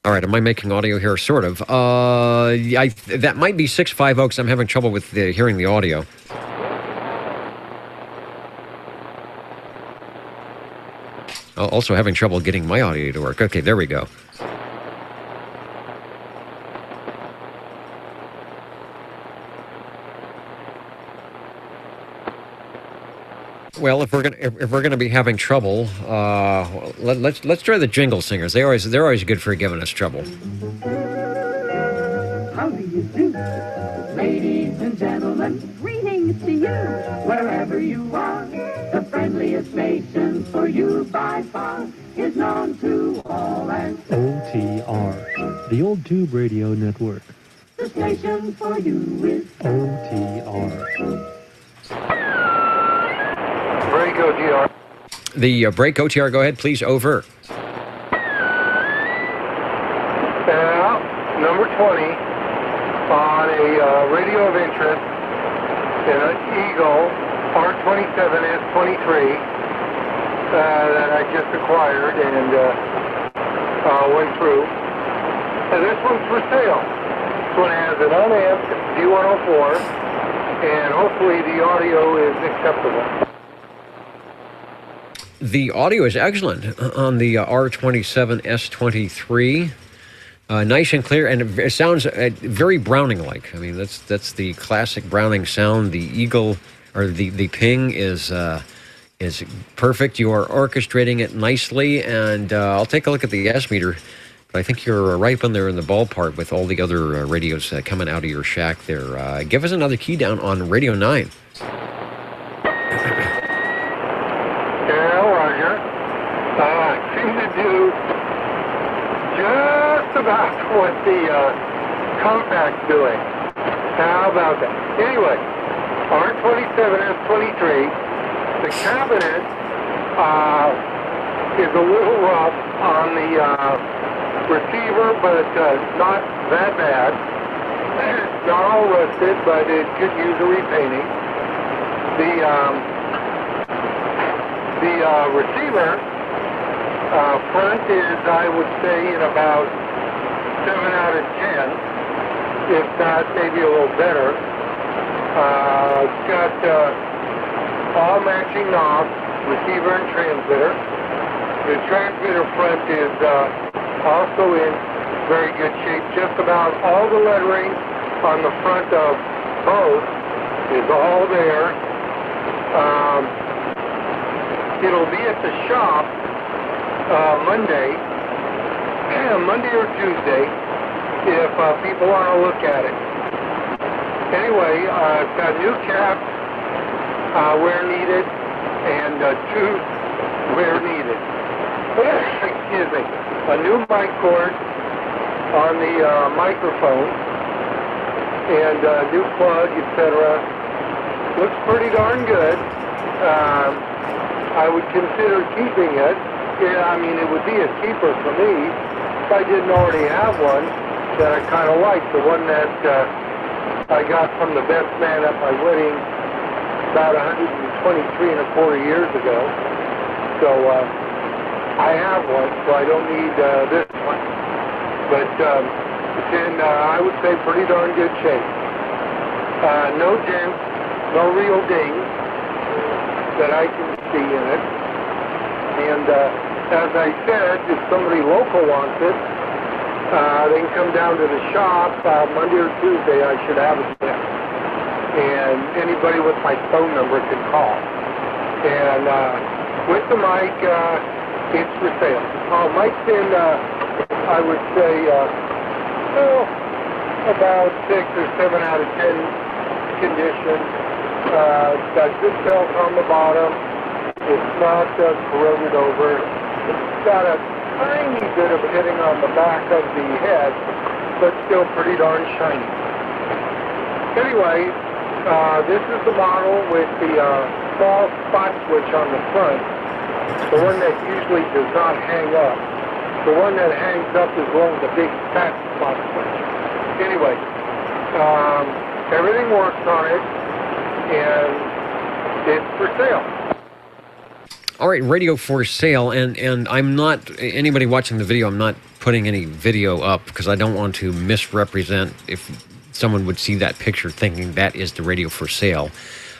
All right, am I making audio here? Sort of. That might be 650 because I'm having trouble with hearing the audio. Also having trouble getting my audio to work. Okay, there we go. Well, if we're gonna be having trouble, let's try the Jingle Singers. They're always good for giving us trouble. How do you do, ladies and gentlemen? Greetings to you, wherever you are. The friendliest station for you by far is known to all as OTR, the Old Tube Radio Network. the station for you is OTR. Break OTR. The break OTR, go ahead, please. Over. Now, number 20 on a radio of interest in an Eagle R27S23 that I just acquired and went through. And this one's for sale. This one has an unamped D104, and hopefully the audio is acceptable. The audio is excellent on the R27S23. Nice and clear, and it sounds very Browning-like. I mean, that's the classic Browning sound. The Eagle, or the ping is perfect. You are orchestrating it nicely, and I'll take a look at the S meter. But I think you're right in there in the ballpark with all the other radios coming out of your shack there. Give us another key down on Radio 9. Seem to do just about what the compact's doing. How about that? Anyway, R27S23 The cabinet is a little rough on the receiver, but not that bad. It's not all rusted, but it could use a repainting. The receiver front is, I would say, in about 7 out of 10, if not maybe a little better. It's got all matching knobs, receiver and transmitter. The transmitter front is also in very good shape. Just about all the lettering on the front of both is all there. It'll be at the shop Monday or Tuesday if people want to look at it. Anyway, I've got new caps where needed and tubes where needed. Excuse me. A new mic cord on the microphone and a new plug, etc. Looks pretty darn good. I would consider keeping it. Yeah, I mean, it would be a keeper for me if I didn't already have one that I kind of like. The one that I got from the best man at my wedding about 123 1/4 years ago. So I have one, so I don't need this one. But it's in, I would say, pretty darn good shape. No dents, no real dings that I can see in it. And as I said, if somebody local wants it, they can come down to the shop Monday or Tuesday. I should have it there. And anybody with my phone number can call. And with the mic, it's for sale. Mic's in, I would say, about 6 or 7 out of 10 condition. It's got good felt on the bottom. It's not corroded over. It's got a tiny bit of pitting on the back of the head, but still pretty darn shiny. Anyway, this is the model with the small spot switch on the front, the one that usually does not hang up. The one that hangs up is one with the big fat spot switch. Anyway, everything works on it, and it's for sale. All right, radio for sale, and I'm not, anybody watching the video, I'm not putting any video up because I don't want to misrepresent if someone would see that picture thinking that is the radio for sale.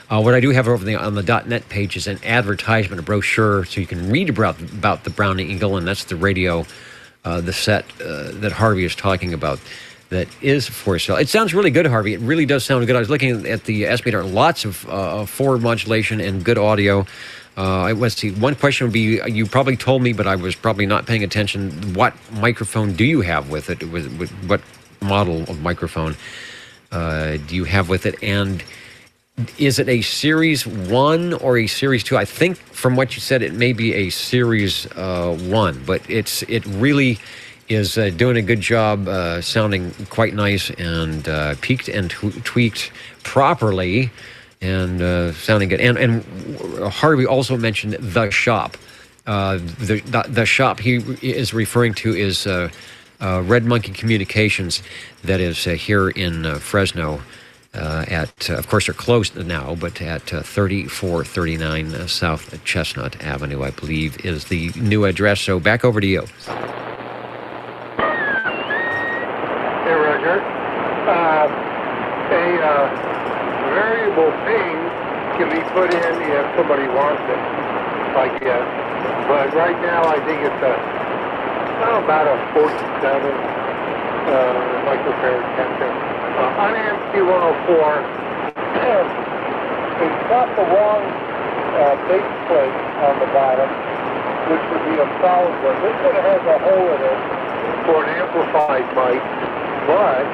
What I do have over on the .net page is an advertisement, a brochure, so you can read about the Browning Eagle, and that's the radio, the set that Harvey is talking about that is for sale. It sounds really good, Harvey. It really does sound good. I was looking at the estimator, lots of forward modulation and good audio. Let's see, one question would be, you probably told me, but I was probably not paying attention. What microphone do you have with it? What model of microphone do you have with it? And is it a Series 1 or a Series 2? I think from what you said, it may be a Series 1, but it really is doing a good job, sounding quite nice and peaked and tweaked properly. And sounding good. And Harvey also mentioned the shop. The shop he is referring to is Red Monkey Communications, that is here in Fresno. Of course, they're closed now, but at 3439 South Chestnut Avenue, I believe, is the new address. So back over to you. Hey, Roger. Variable ping can be put in if somebody wants it, I guess. But right now, I think it's about a 47 microfarad sensor. On AMC-104, it's got the wrong base plate on the bottom, which would be a solid one. This one has a hole in it for an amplified mic, but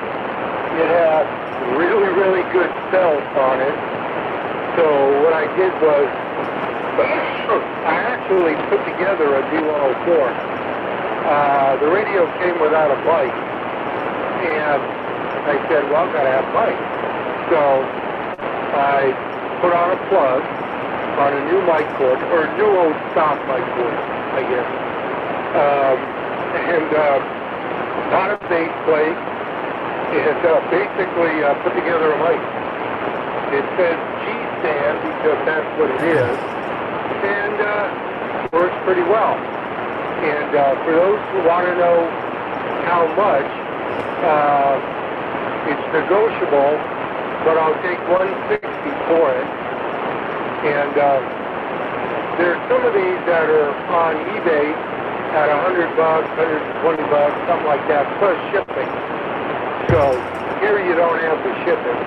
it has really, really good felt on it. So what I did was, I actually put together a D104. The radio came without a mic, and I said, well, I've got to have a mic. So I put on a plug, on a new mic cord, or a new old stock mic cord, I guess. And not a bass plate, and basically put together a mic. It says G-stand because that's what it is, and works pretty well. And for those who want to know how much, it's negotiable, but I'll take $160 for it. And there's some of these that are on eBay at $100, $120, something like that, plus shipping. So here you don't have the shipping.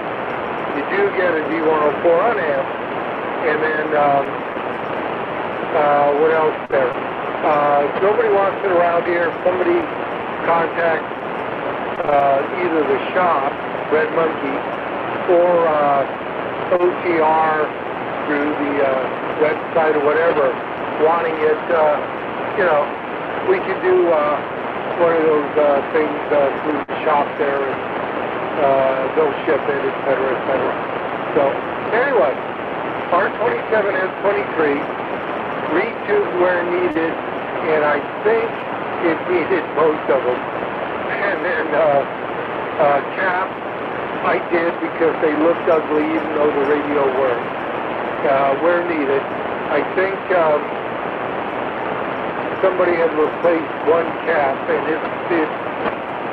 You do get a D104 unamp, and then what else there? Nobody wants it around here. Somebody contact either the shop, Red Monkey, or OTR through the website or whatever, wanting it, we could do one of those things through the shop there, and they'll ship it, et cetera, et cetera. So, anyway, R27S23, retubed where needed, and I think it needed most of them. And then caps, I did because they looked ugly even though the radio worked. Where needed. I think somebody had replaced one cap, and it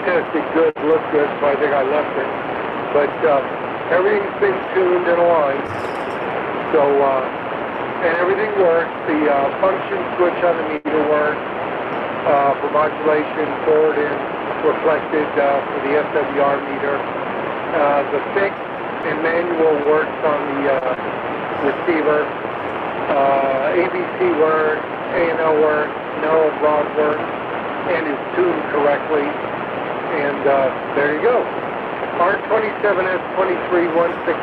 tested good, looked good, so I think I left it. But everything's been tuned and aligned, so and everything works. The function switch on the meter works for modulation, forward and reflected for the SWR meter. The fixed and manual works on the receiver. ABC works, A&L works, no broad works, and is tuned correctly. And there you go. R27S2316.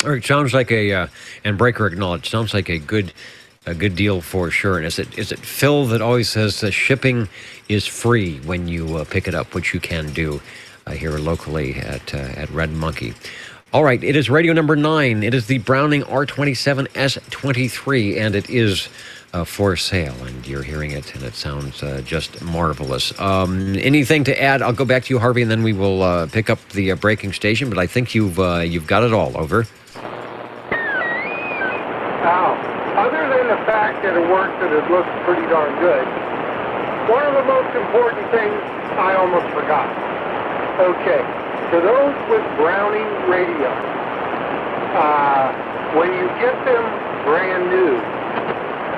All right, sounds like and Breaker acknowledged, sounds like a good deal for sure. And is it Phil that always says the shipping is free when you pick it up, which you can do here locally at Red Monkey. All right, it is radio number 9. It is the Browning R27S23, and it is for sale. And you're hearing it, and it sounds just marvelous. Anything to add? I'll go back to you, Harvey, and then we will pick up the breaking station. But I think you've got it all. Over. Now, other than the fact that it works and it looks pretty darn good, one of the most important things I almost forgot. Okay. For those with Browning radio, when you get them brand new,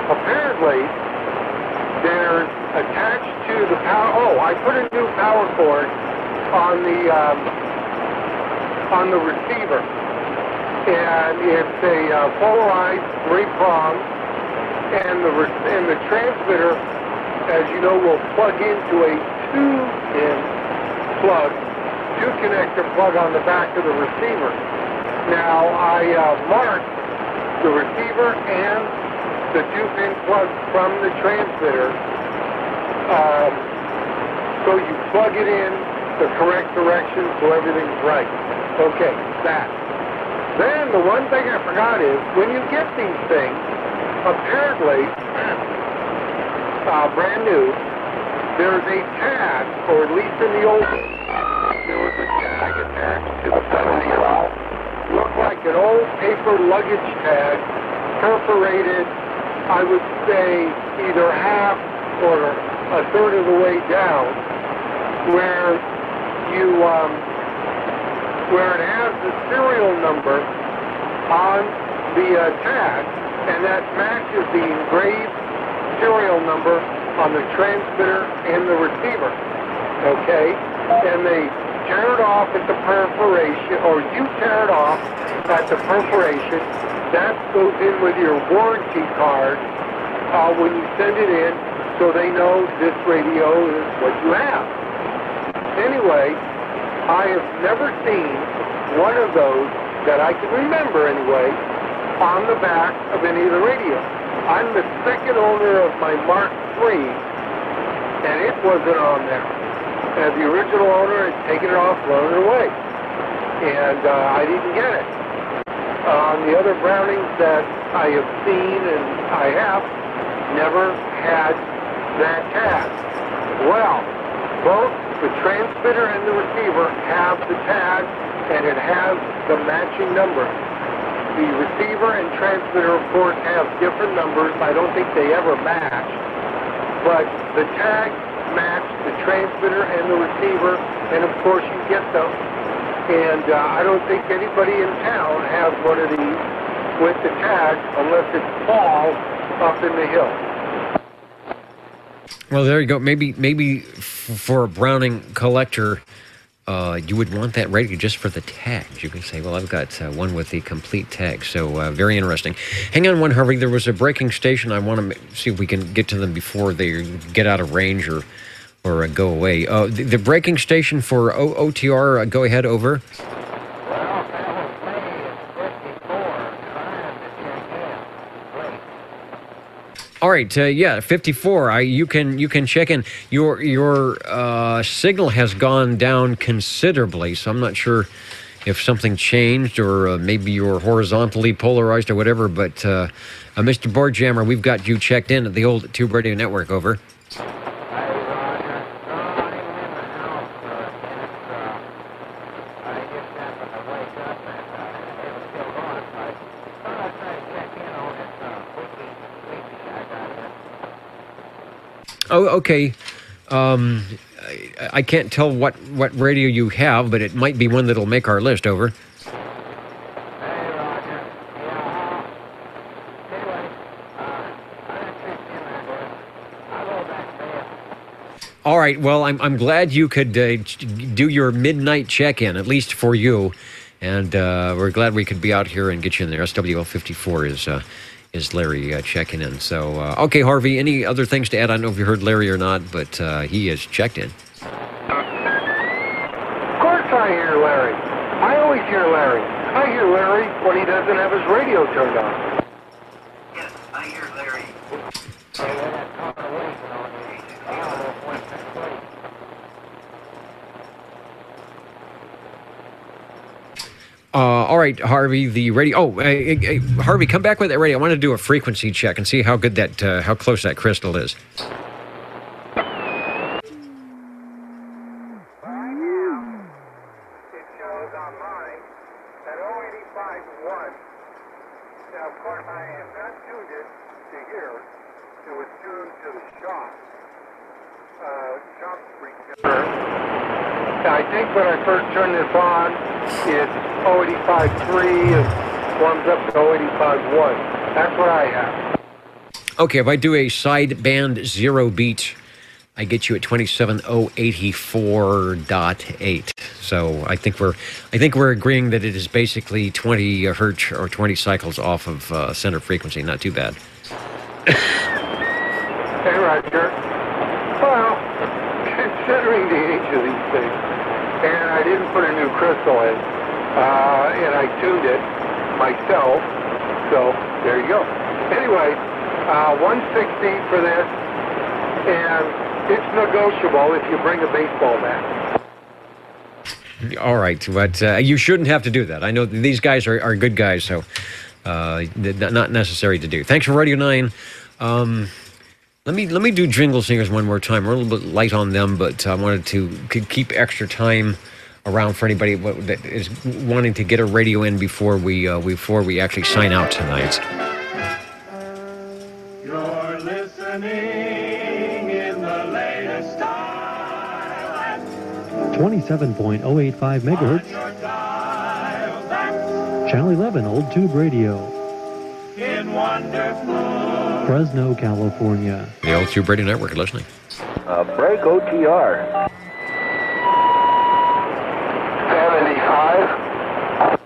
apparently there's attached to the power. Oh, I put a new power cord on the receiver, and it's a polarized 3-prong, and the transmitter, as you know, will plug into a 2-in plug. 2-connector plug on the back of the receiver. Now, I marked the receiver and the 2-pin plug from the transmitter, so you plug it in the correct direction so everything's right. Okay, that. Then the one thing I forgot is, when you get these things, apparently, brand new, there's a tag, or at least in the old days, there was a tag attached to the pedal. Looked like an old paper luggage tag, perforated, I would say, either half or a third of the way down, where it has the serial number on the tag, and that matches the engraved serial number on the transmitter and the receiver. Okay? And they tear it off at the perforation, or you tear it off at the perforation. That goes in with your warranty card when you send it in, so they know this radio is what you have. Anyway, I have never seen one of those, that I can remember anyway, on the back of any of the radios. I'm the second owner of my Mark III, and it wasn't on there. And the original owner had taken it off, thrown it away. And I didn't get it. The other Brownings that I have seen and I have never had that tag. Well, both the transmitter and the receiver have the tag, and it has the matching number. The receiver and transmitter, of course, have different numbers. I don't think they ever match, but the tag match the transmitter and the receiver, and of course you get them. And I don't think anybody in town has one of these with the tag unless it's Paul up in the hill. Well, there you go. Maybe for a Browning collector, you would want that radio just for the tags. You can say, well, I've got one with the complete tag. So very interesting. Hang on one, Harvey. There was a breaking station. I want to see if we can get to them before they get out of range or go away. The breaking station for OTR, go ahead, over. Well, that was me at 54, trying to check in. All right, yeah, 54. You can check in. Your signal has gone down considerably, so I'm not sure if something changed or maybe you're horizontally polarized or whatever. But Mr. Boardjammer, we've got you checked in at the old Tube Radio Network. Over. Oh, okay. I can't tell what radio you have, but it might be one that'll make our list. Over. All right. Well, I'm glad you could do your midnight check-in, at least for you, and we're glad we could be out here and get you in there. SWL 54 is Larry checking in. So, okay, Harvey, any other things to add? I don't know if you heard Larry or not, but he is checked in. Of course I hear Larry. I always hear Larry. I hear Larry when he doesn't have his radio turned on. Yes, I hear Larry. All right, Harvey, the radio. Oh, Harvey, come back with that radio. I want to do a frequency check and see how good that, how close that crystal is. I think when I first turned this on, it's 085.3 and warms up to 085.1. That's what I have. Okay, if I do a sideband 0 beat, I get you at 27,084.8. So I think we're agreeing that it is basically 20 hertz or 20 cycles off of center frequency. Not too bad. Hey, Roger. Well, considering the age of these things, and I didn't put a new crystal in, and I tuned it myself, so there you go. Anyway, 160 for this, and it's negotiable if you bring a baseball bat. All right, but you shouldn't have to do that. I know these guys are good guys, so not necessary to do. Thanks for Radio 9. Let me do Jingle Singers one more time. We're a little bit light on them, but I wanted to keep extra time around for anybody that is wanting to get a radio in before we actually sign out tonight. You're listening in the latest style. 27.085 megahertz. Channel 11, Old Tube Radio. In wonderful. Fresno, California. The Old Tube Radio Network, listening. Break OTR. 75.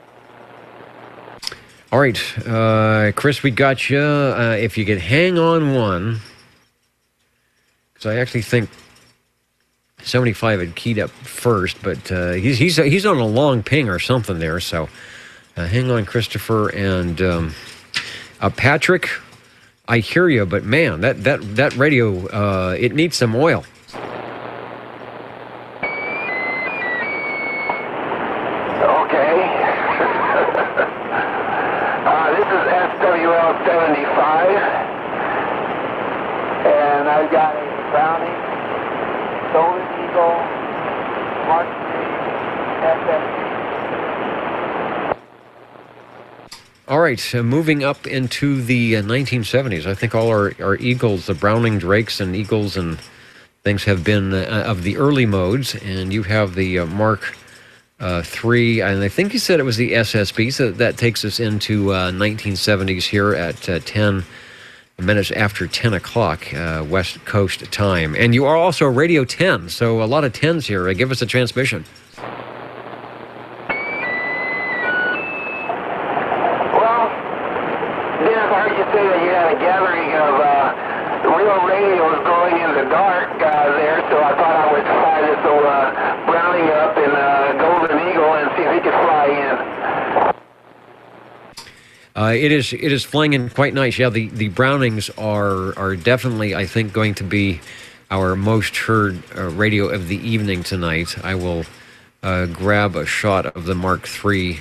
All right, Chris, we got you. If you could hang on one, because I actually think 75 had keyed up first, but he's on a long ping or something there. So hang on, Christopher, and Patrick. I hear you, but man, that radio it needs some oil. Okay. I've got a Browning, Golden Eagle, Mark III, SSB. All right, moving up into the 1970s, I think all our Eagles, the Browning Drakes and Eagles and things have been of the early modes, and you have the Mark III, and I think you said it was the SSB, so that takes us into 1970s here at 10 minutes after 10 o'clock West Coast time. And you are also Radio 10, so a lot of 10s here. Give us a transmission. Gathering of real radios glowing in the dark there, so I thought I would fly this old Browning up in Golden Eagle and see if he could fly in. It is flying in quite nice. Yeah, the Brownings are definitely, I think, going to be our most heard radio of the evening tonight. I will grab a shot of the Mark III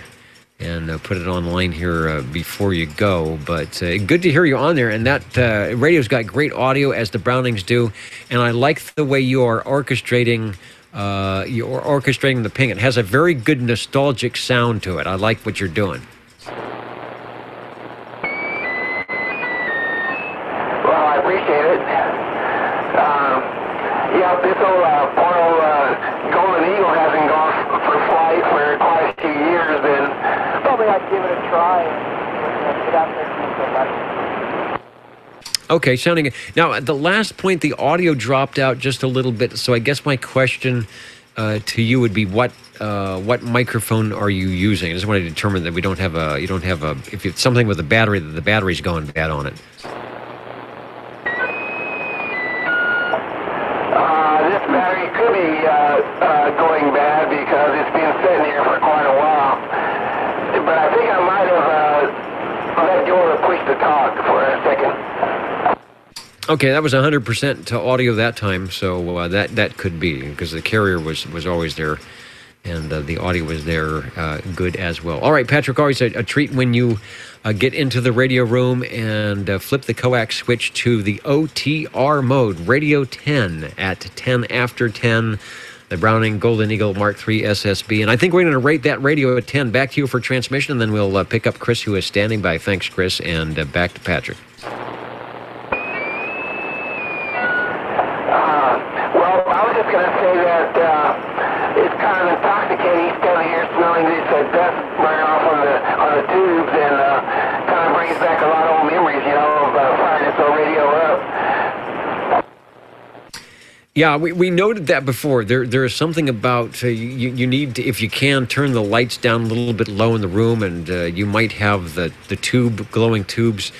and put it online here before you go. But good to hear you on there. And that radio's got great audio, as the Brownings do. And I like the way you are orchestrating the ping. It has a very good nostalgic sound to it. I like what you're doing. Well, I appreciate it. Yeah, this poor old Golden Eagle hasn't gone for flight for quite a few years, and probably I'd give it a try and get out there and do something. Okay, sounding good. Now, at the last point, the audio dropped out just a little bit, so I guess my question to you would be, what microphone are you using? I just want to determine that you don't have a, if it's something with a battery, that the battery's going bad on it. This battery could be going bad because it's been sitting here for quite a while. But I think I might have let go of push to talk for a second. Okay, that was 100% to audio that time, so that could be, because the carrier was always there, and the audio was there good as well. All right, Patrick, always a treat when you get into the radio room and flip the coax switch to the OTR mode, Radio 10 at 10 after 10, the Browning Golden Eagle Mark III SSB. And I think we're going to rate that radio at 10. Back to you for transmission, and then we'll pick up Chris, who is standing by. Thanks, Chris, and back to Patrick. Well, I was just going to say that it's kind of intoxicating standing here smelling this dust burning off on the tubes, and kind of brings back a lot of old memories, of firing this old radio up. Yeah, we noted that before. There is something about you need to, if you can, turn the lights down a little bit low in the room, and you might have the glowing tubes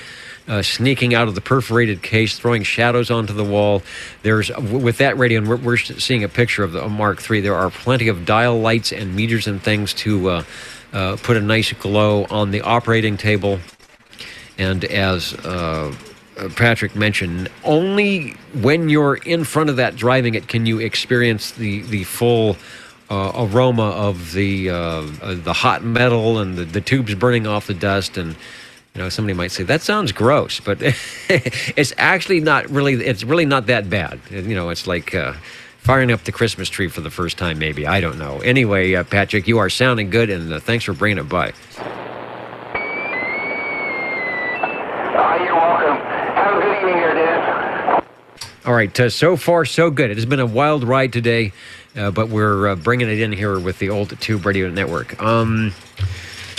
sneaking out of the perforated case, throwing shadows onto the wall. There's, with that radio, and we're seeing a picture of the Mark III, there are plenty of dial lights and meters and things to put a nice glow on the operating table. And as Patrick mentioned, only when you're in front of that driving it can you experience the full aroma of the hot metal and the tubes burning off the dust. And somebody might say that sounds gross, but it's actually not really. It's really not that bad. It's like firing up the Christmas tree for the first time, maybe. I don't know. Anyway, Patrick, you are sounding good, and thanks for bringing it by. You're welcome. Have a good evening here, Dennis. All right, so far so good. It has been a wild ride today, but we're bringing it in here with the Old Tube Radio Network.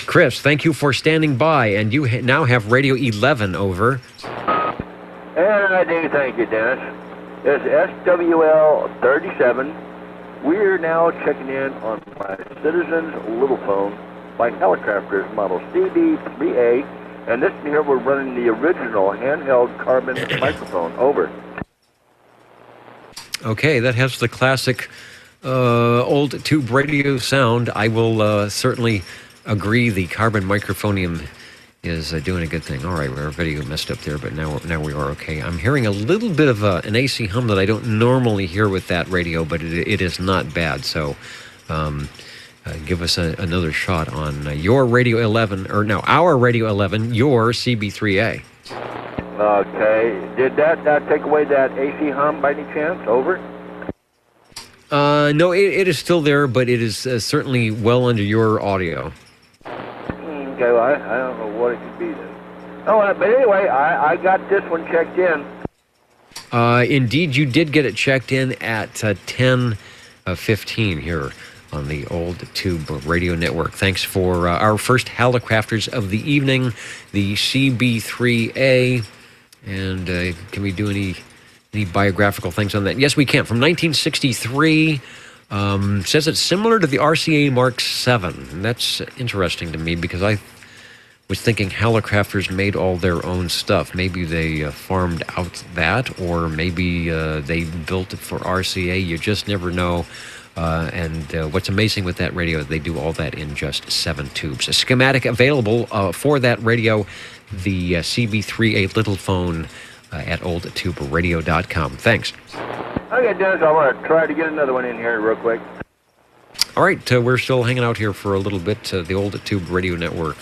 Chris, thank you for standing by, and you now have Radio 11 over. And I do thank you, Dennis. It's SWL 37. We're now checking in on my Citizen's Little Phone by Helicrafters model CB3A, and this here we're running the original handheld carbon microphone. Over. Okay, that has the classic old tube radio sound. I will certainly agree the carbon microphonium is doing a good thing. All right, our video messed up there, but now we are okay. I'm hearing a little bit of an AC hum that I don't normally hear with that radio, but it is not bad. So give us another shot on your Radio 11, or no, our Radio 11, your CB3A. Okay. Did that take away that AC hum by any chance? Over? No, it is still there, but it is certainly well under your audio. Okay, well, I don't know what it could be then. Oh, but anyway, I got this one checked in. Indeed, you did get it checked in at 10:15 here on the Old Tube Radio Network. Thanks for our first Hallicrafters of the evening, the CB3A. And can we do any biographical things on that? Yes, we can. From 1963, says it's similar to the RCA Mark VII. And that's interesting to me because I was thinking Hallicrafters made all their own stuff. Maybe they farmed out that, or maybe they built it for RCA. You just never know. And what's amazing with that radio, they do all that in just 7 tubes. A schematic available for that radio, the CB3A Little Phone at oldtuberadio.com. Thanks. Okay, Dennis, I want to try to get another one in here real quick. All right, we're still hanging out here for a little bit. The Old Tube Radio Network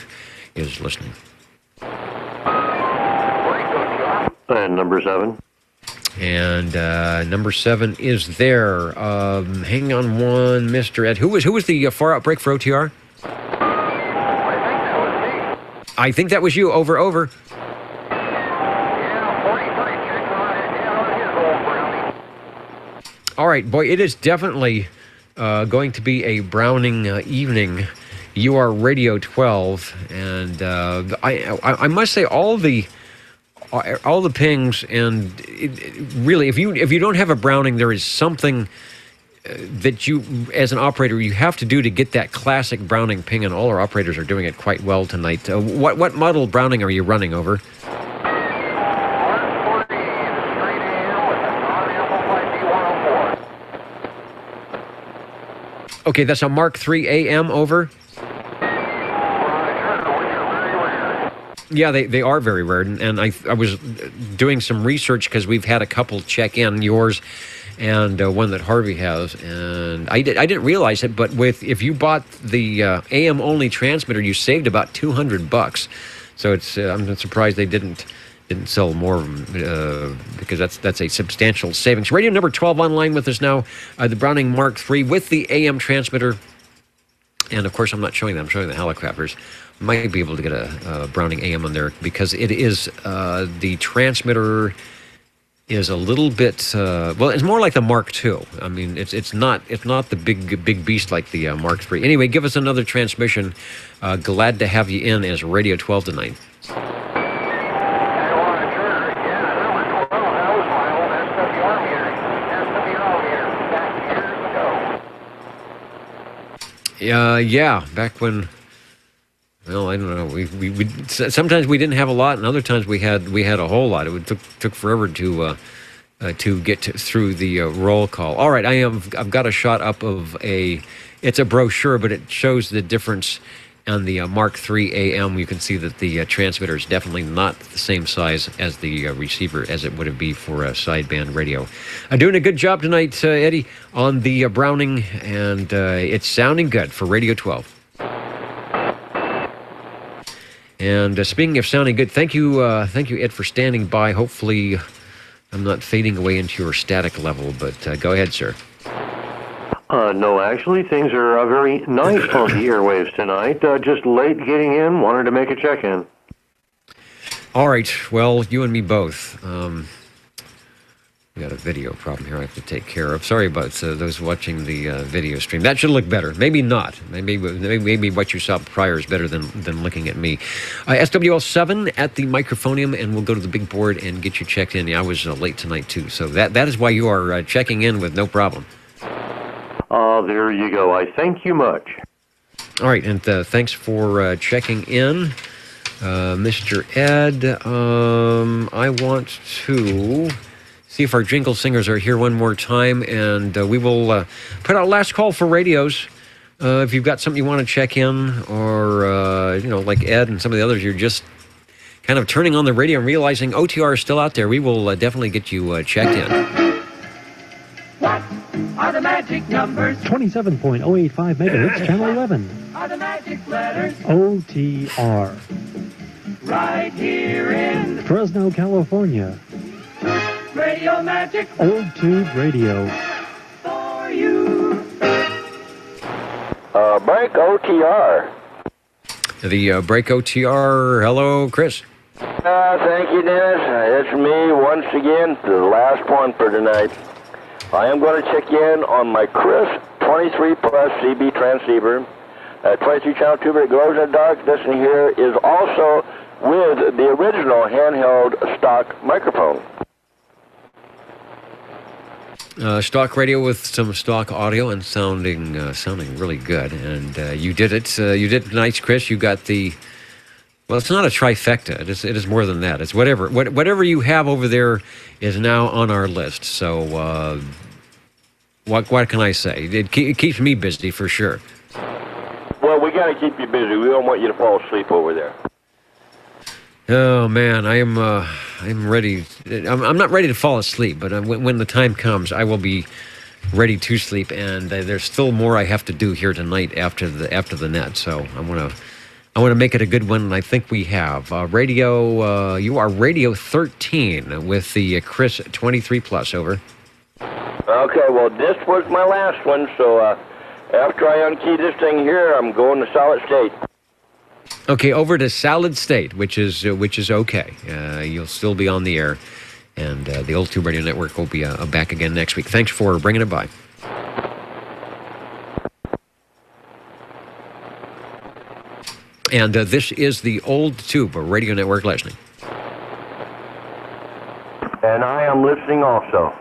is listening. And number 7. And number 7 is there. Hang on one, Mr. Ed. Who was the far out break for OTR? I think that was you. Over. All right, boy, it is definitely going to be a Browning evening. You are Radio 12, and I must say all the pings, and really, if you don't have a Browning, there is something that you, as an operator, you have to do to get that classic Browning ping, and all our operators are doing it quite well tonight. What model Browning are you running over? Okay, that's a Mark III AM, over. Yeah, they are very rare, and I was doing some research because we've had a couple check in, yours and one that Harvey has, and I didn't realize it, but if you bought the AM only transmitter, you saved about $200. So it's I'm surprised they didn't sell more of them because that's a substantial savings. Radio number 12 online with us now, the Browning Mark III with the AM transmitter. And, of course, I'm not showing that. I'm showing the Hallicrafters. Might be able to get a Browning AM on there because it is the transmitter is a little bit well, it's more like the Mark II. I mean, it's not the big beast like the Mark III. Anyway, give us another transmission. Glad to have you in as Radio 12 tonight. Yeah, back when, well, I don't know. We sometimes we didn't have a lot, and other times we had a whole lot. It took forever to get through the roll call. All right, I've got a shot up of it's a brochure, but it shows the difference on the Mark III AM. You can see that the transmitter is definitely not the same size as the receiver as it would be for a sideband radio. Doing a good job tonight, Eddie, on the Browning, and it's sounding good for Radio 12. And speaking of sounding good, thank you, Ed, for standing by. Hopefully, I'm not fading away into your static level, but go ahead, sir. No, actually, things are very nice on the airwaves tonight. Just late getting in, wanted to make a check-in. All right, well, you and me both. We got a video problem here I have to take care of. Sorry about those watching the video stream. That should look better. Maybe not. Maybe what you saw prior is better than looking at me. SWL7 at the microphonium, and we'll go to the big board and get you checked in. Yeah, I was late tonight, too. So that is why you are checking in with no problem. There you go. I thank you much. All right, and thanks for checking in. Mr. Ed, I want to see if our jingle singers are here one more time, and we will put out last call for radios. If you've got something you want to check in, or, like Ed and some of the others, you're just kind of turning on the radio and realizing OTR is still out there, we will definitely get you checked in. What are the magic numbers? 27.085 megahertz, channel 11. Are the magic letters? OTR. right here in Fresno, California. Radio Magic Old Tube Radio. for you. Break OTR. The Break OTR. Hello, Chris. Thank you, Dennis. It's me once again, the last one for tonight. I am going to check in on my Chris 23 Plus CB transceiver, 23 channel tuber. It glows in the dark. This one here is also with the original handheld stock microphone. Stock radio with some stock audio and sounding really good. And you did it. You did it nice, Chris. You got the. Well, it's not a trifecta. It is more than that. It's whatever you have over there is now on our list. So what can I say? It keeps me busy for sure. Well, we got to keep you busy. We don't want you to fall asleep over there. Oh man, I'm ready. I'm not ready to fall asleep, but when the time comes, I will be ready to sleep. And there's still more I have to do here tonight after the net. So I want to make it a good one, and I think we have radio. You are Radio 13 with the Chris 23 Plus. Over. Okay, well, this was my last one, so after I unkey this thing here, I'm going to solid state. Okay, over to solid state, which is okay. You'll still be on the air, and the Old Tube Radio Network will be back again next week. Thanks for bringing it by. And this is the Old Tube Radio Network listening. And I am listening also.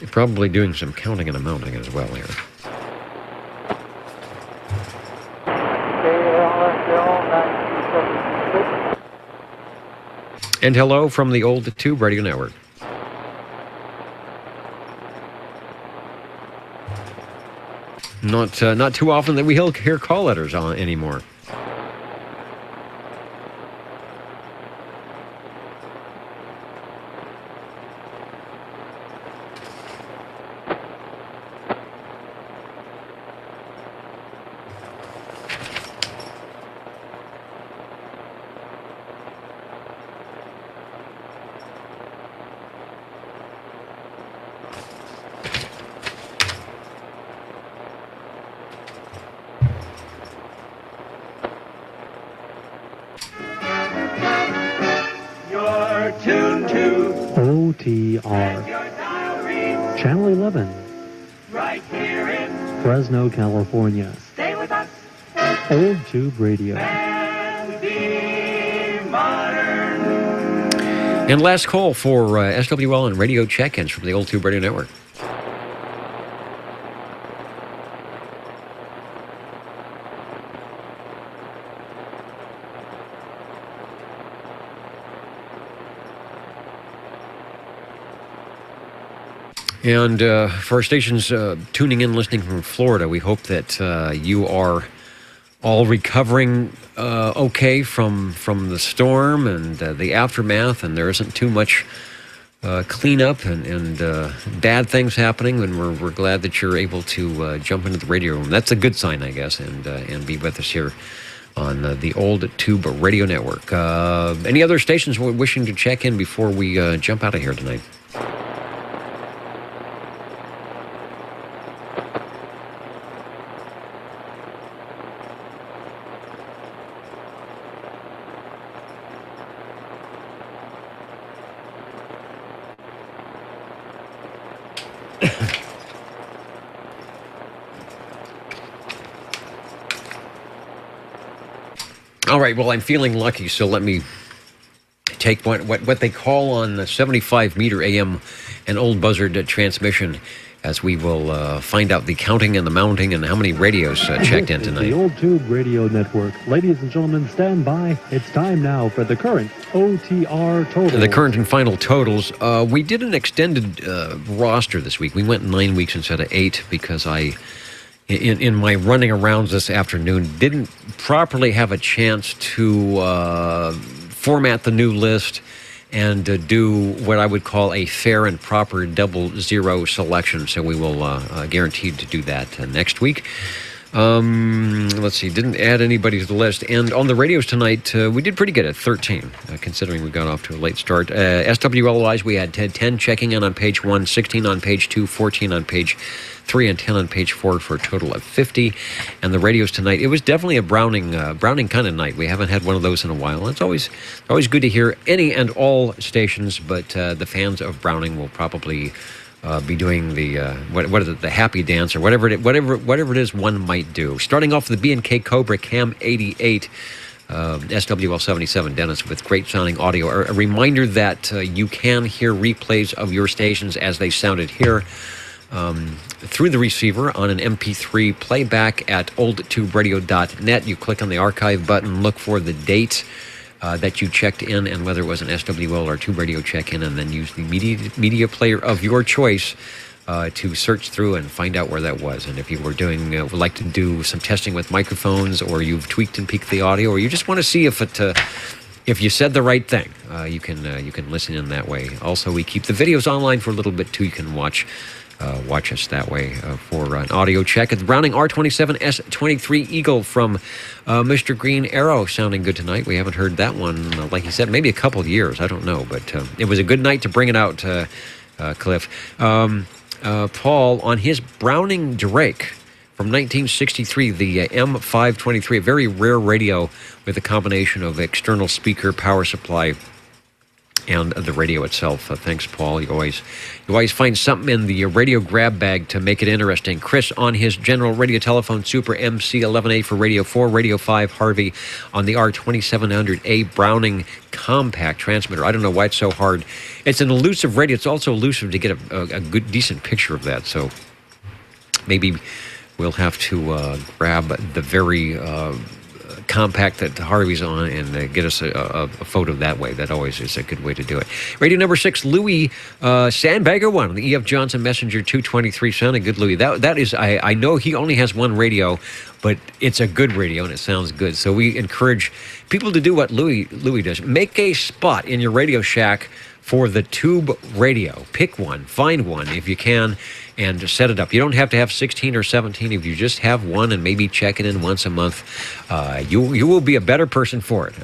You're probably doing some counting and amounting as well here. And hello from the Old Tube Radio Network. Not too often that we hear call letters on anymore. OTR. Channel 11. Right here in Fresno, California. Stay with us Old Tube Radio. and be modern. And last call for SWL and radio check-ins from the Old Tube Radio Network. And for our stations tuning in, listening from Florida, we hope that you are all recovering okay from the storm and the aftermath, and there isn't too much cleanup and bad things happening. And we're glad that you're able to jump into the radio room. That's a good sign, I guess, and be with us here on the Old Tube Radio Network. Any other stations wishing to check in before we jump out of here tonight? All right, well, I'm feeling lucky, so let me take what they call on the 75-meter AM an old buzzard transmission, as we will find out the counting and the mounting and how many radios checked in tonight. The Old Tube Radio Network. Ladies and gentlemen, stand by. It's time now for the current OTR totals. The current and final totals. We did an extended roster this week. We went 9 weeks instead of 8 because in my running arounds this afternoon, didn't properly have a chance to format the new list and do what I would call a fair and proper 00 selection. So we will guaranteed to do that next week. Let's see, didn't add anybody to the list. And on the radios tonight, we did pretty good at 13, considering we got off to a late start. SWL-wise, we had 10 checking in on page 1, 16 on page 2, 14 on page 3, and 10 on page 4 for a total of 50. And the radios tonight, it was definitely a Browning kind of night. We haven't had one of those in a while. It's always good to hear any and all stations, but the fans of Browning will probably be doing the what is it, the happy dance or whatever it is one might do. Starting off with the B&K Cobra Cam 88, SWL 77, Dennis, with great sounding audio. A reminder that you can hear replays of your stations as they sounded here through the receiver on an MP3 playback at oldtuberadio.net. You click on the archive button, look for the date that you checked in and whether it was an SWL or Tube Radio check-in, and then use the media player of your choice to search through and find out where that was. And if you were would like to do some testing with microphones, or you've tweaked and peaked the audio, or you just want to see if you said the right thing, you can listen in that way. Also, we keep the videos online for a little bit too. You can watch us that way for an audio check. It's Browning R27S23 Eagle from Mr. Green Arrow, sounding good tonight. We haven't heard that one, like he said, maybe a couple of years. I don't know, but it was a good night to bring it out, Cliff. Paul, on his Browning Drake from 1963, the M523, a very rare radio with a combination of external speaker, power supply, and the radio itself. Thanks, Paul. You always find something in the radio grab bag to make it interesting. Chris on his General Radio Telephone Super MC11A for Radio 4, Radio 5 Harvey on the R2700A Browning compact transmitter. I don't know why it's so hard. It's an elusive radio. It's also elusive to get a good, decent picture of that. So maybe we'll have to grab the very compact that Harvey's on and get us a photo that way. That always is a good way to do it. Radio number 6, Louis Sandbagger 1, the E.F. Johnson Messenger 223, sounding good, Louis. That is, I know he only has one radio, but it's a good radio and it sounds good. So we encourage people to do what Louis does. Make a spot in your Radio Shack for the tube radio. Pick one, find one if you can, and set it up. You don't have to have 16 or 17. If you just have one and maybe check it in once a month, you will be a better person for it.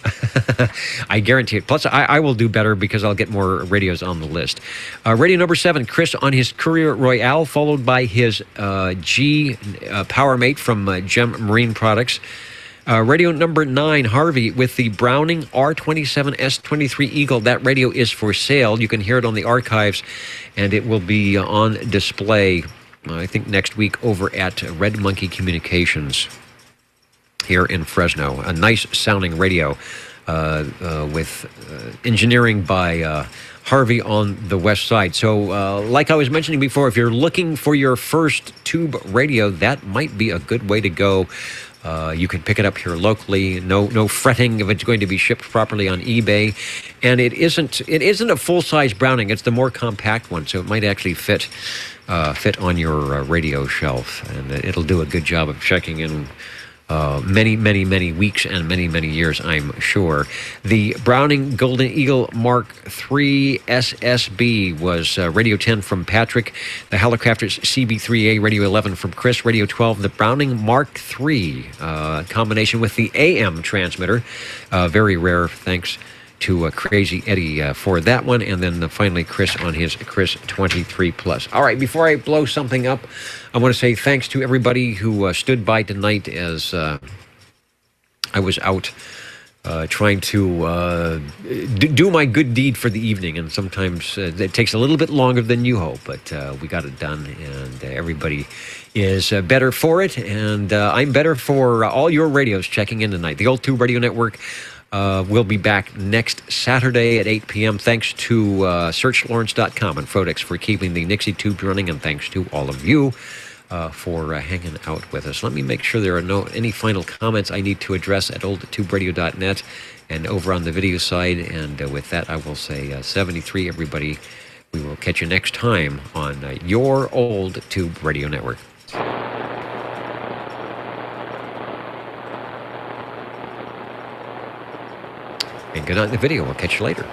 I guarantee it. Plus, I will do better because I'll get more radios on the list. Radio number 7, Chris on his Courier Royale, followed by his G PowerMate from Gem Marine Products. Radio number 9, Harvey, with the Browning R27S23 Eagle. That radio is for sale. You can hear it on the archives, and it will be on display, I think, next week over at Red Monkey Communications here in Fresno. A nice sounding radio with engineering by Harvey on the west side. So like I was mentioning before, if you're looking for your first tube radio, that might be a good way to go. You can pick it up here locally. No fretting if it's going to be shipped properly on eBay. And it isn't a full-size Browning. It's the more compact one, so it might actually fit on your radio shelf, and it'll do a good job of checking in many weeks and many years, I'm sure. The Browning Golden Eagle Mark III SSB was Radio 10 from Patrick. The Hallicrafters CB3A Radio 11 from Chris. Radio 12, the Browning Mark III combination with the AM transmitter. Very rare, thanks to Crazy Eddie for that one. And then finally Chris on his Chris 23 Plus. All right, before I blow something up, I want to say thanks to everybody who stood by tonight as I was out trying to do my good deed for the evening. And sometimes it takes a little bit longer than you hope, but we got it done, and everybody is better for it. And I'm better for all your radios checking in tonight. The Old Tube Radio Network we'll be back next Saturday at 8 p.m. Thanks to SearchLawrence.com and Frodex for keeping the Nixie tube running, and thanks to all of you for hanging out with us. Let me make sure there are any final comments I need to address at oldtuberadio.net and over on the video side. And with that, I will say 73, everybody. We will catch you next time on your Old Tube Radio Network. And good night in the video. We'll catch you later.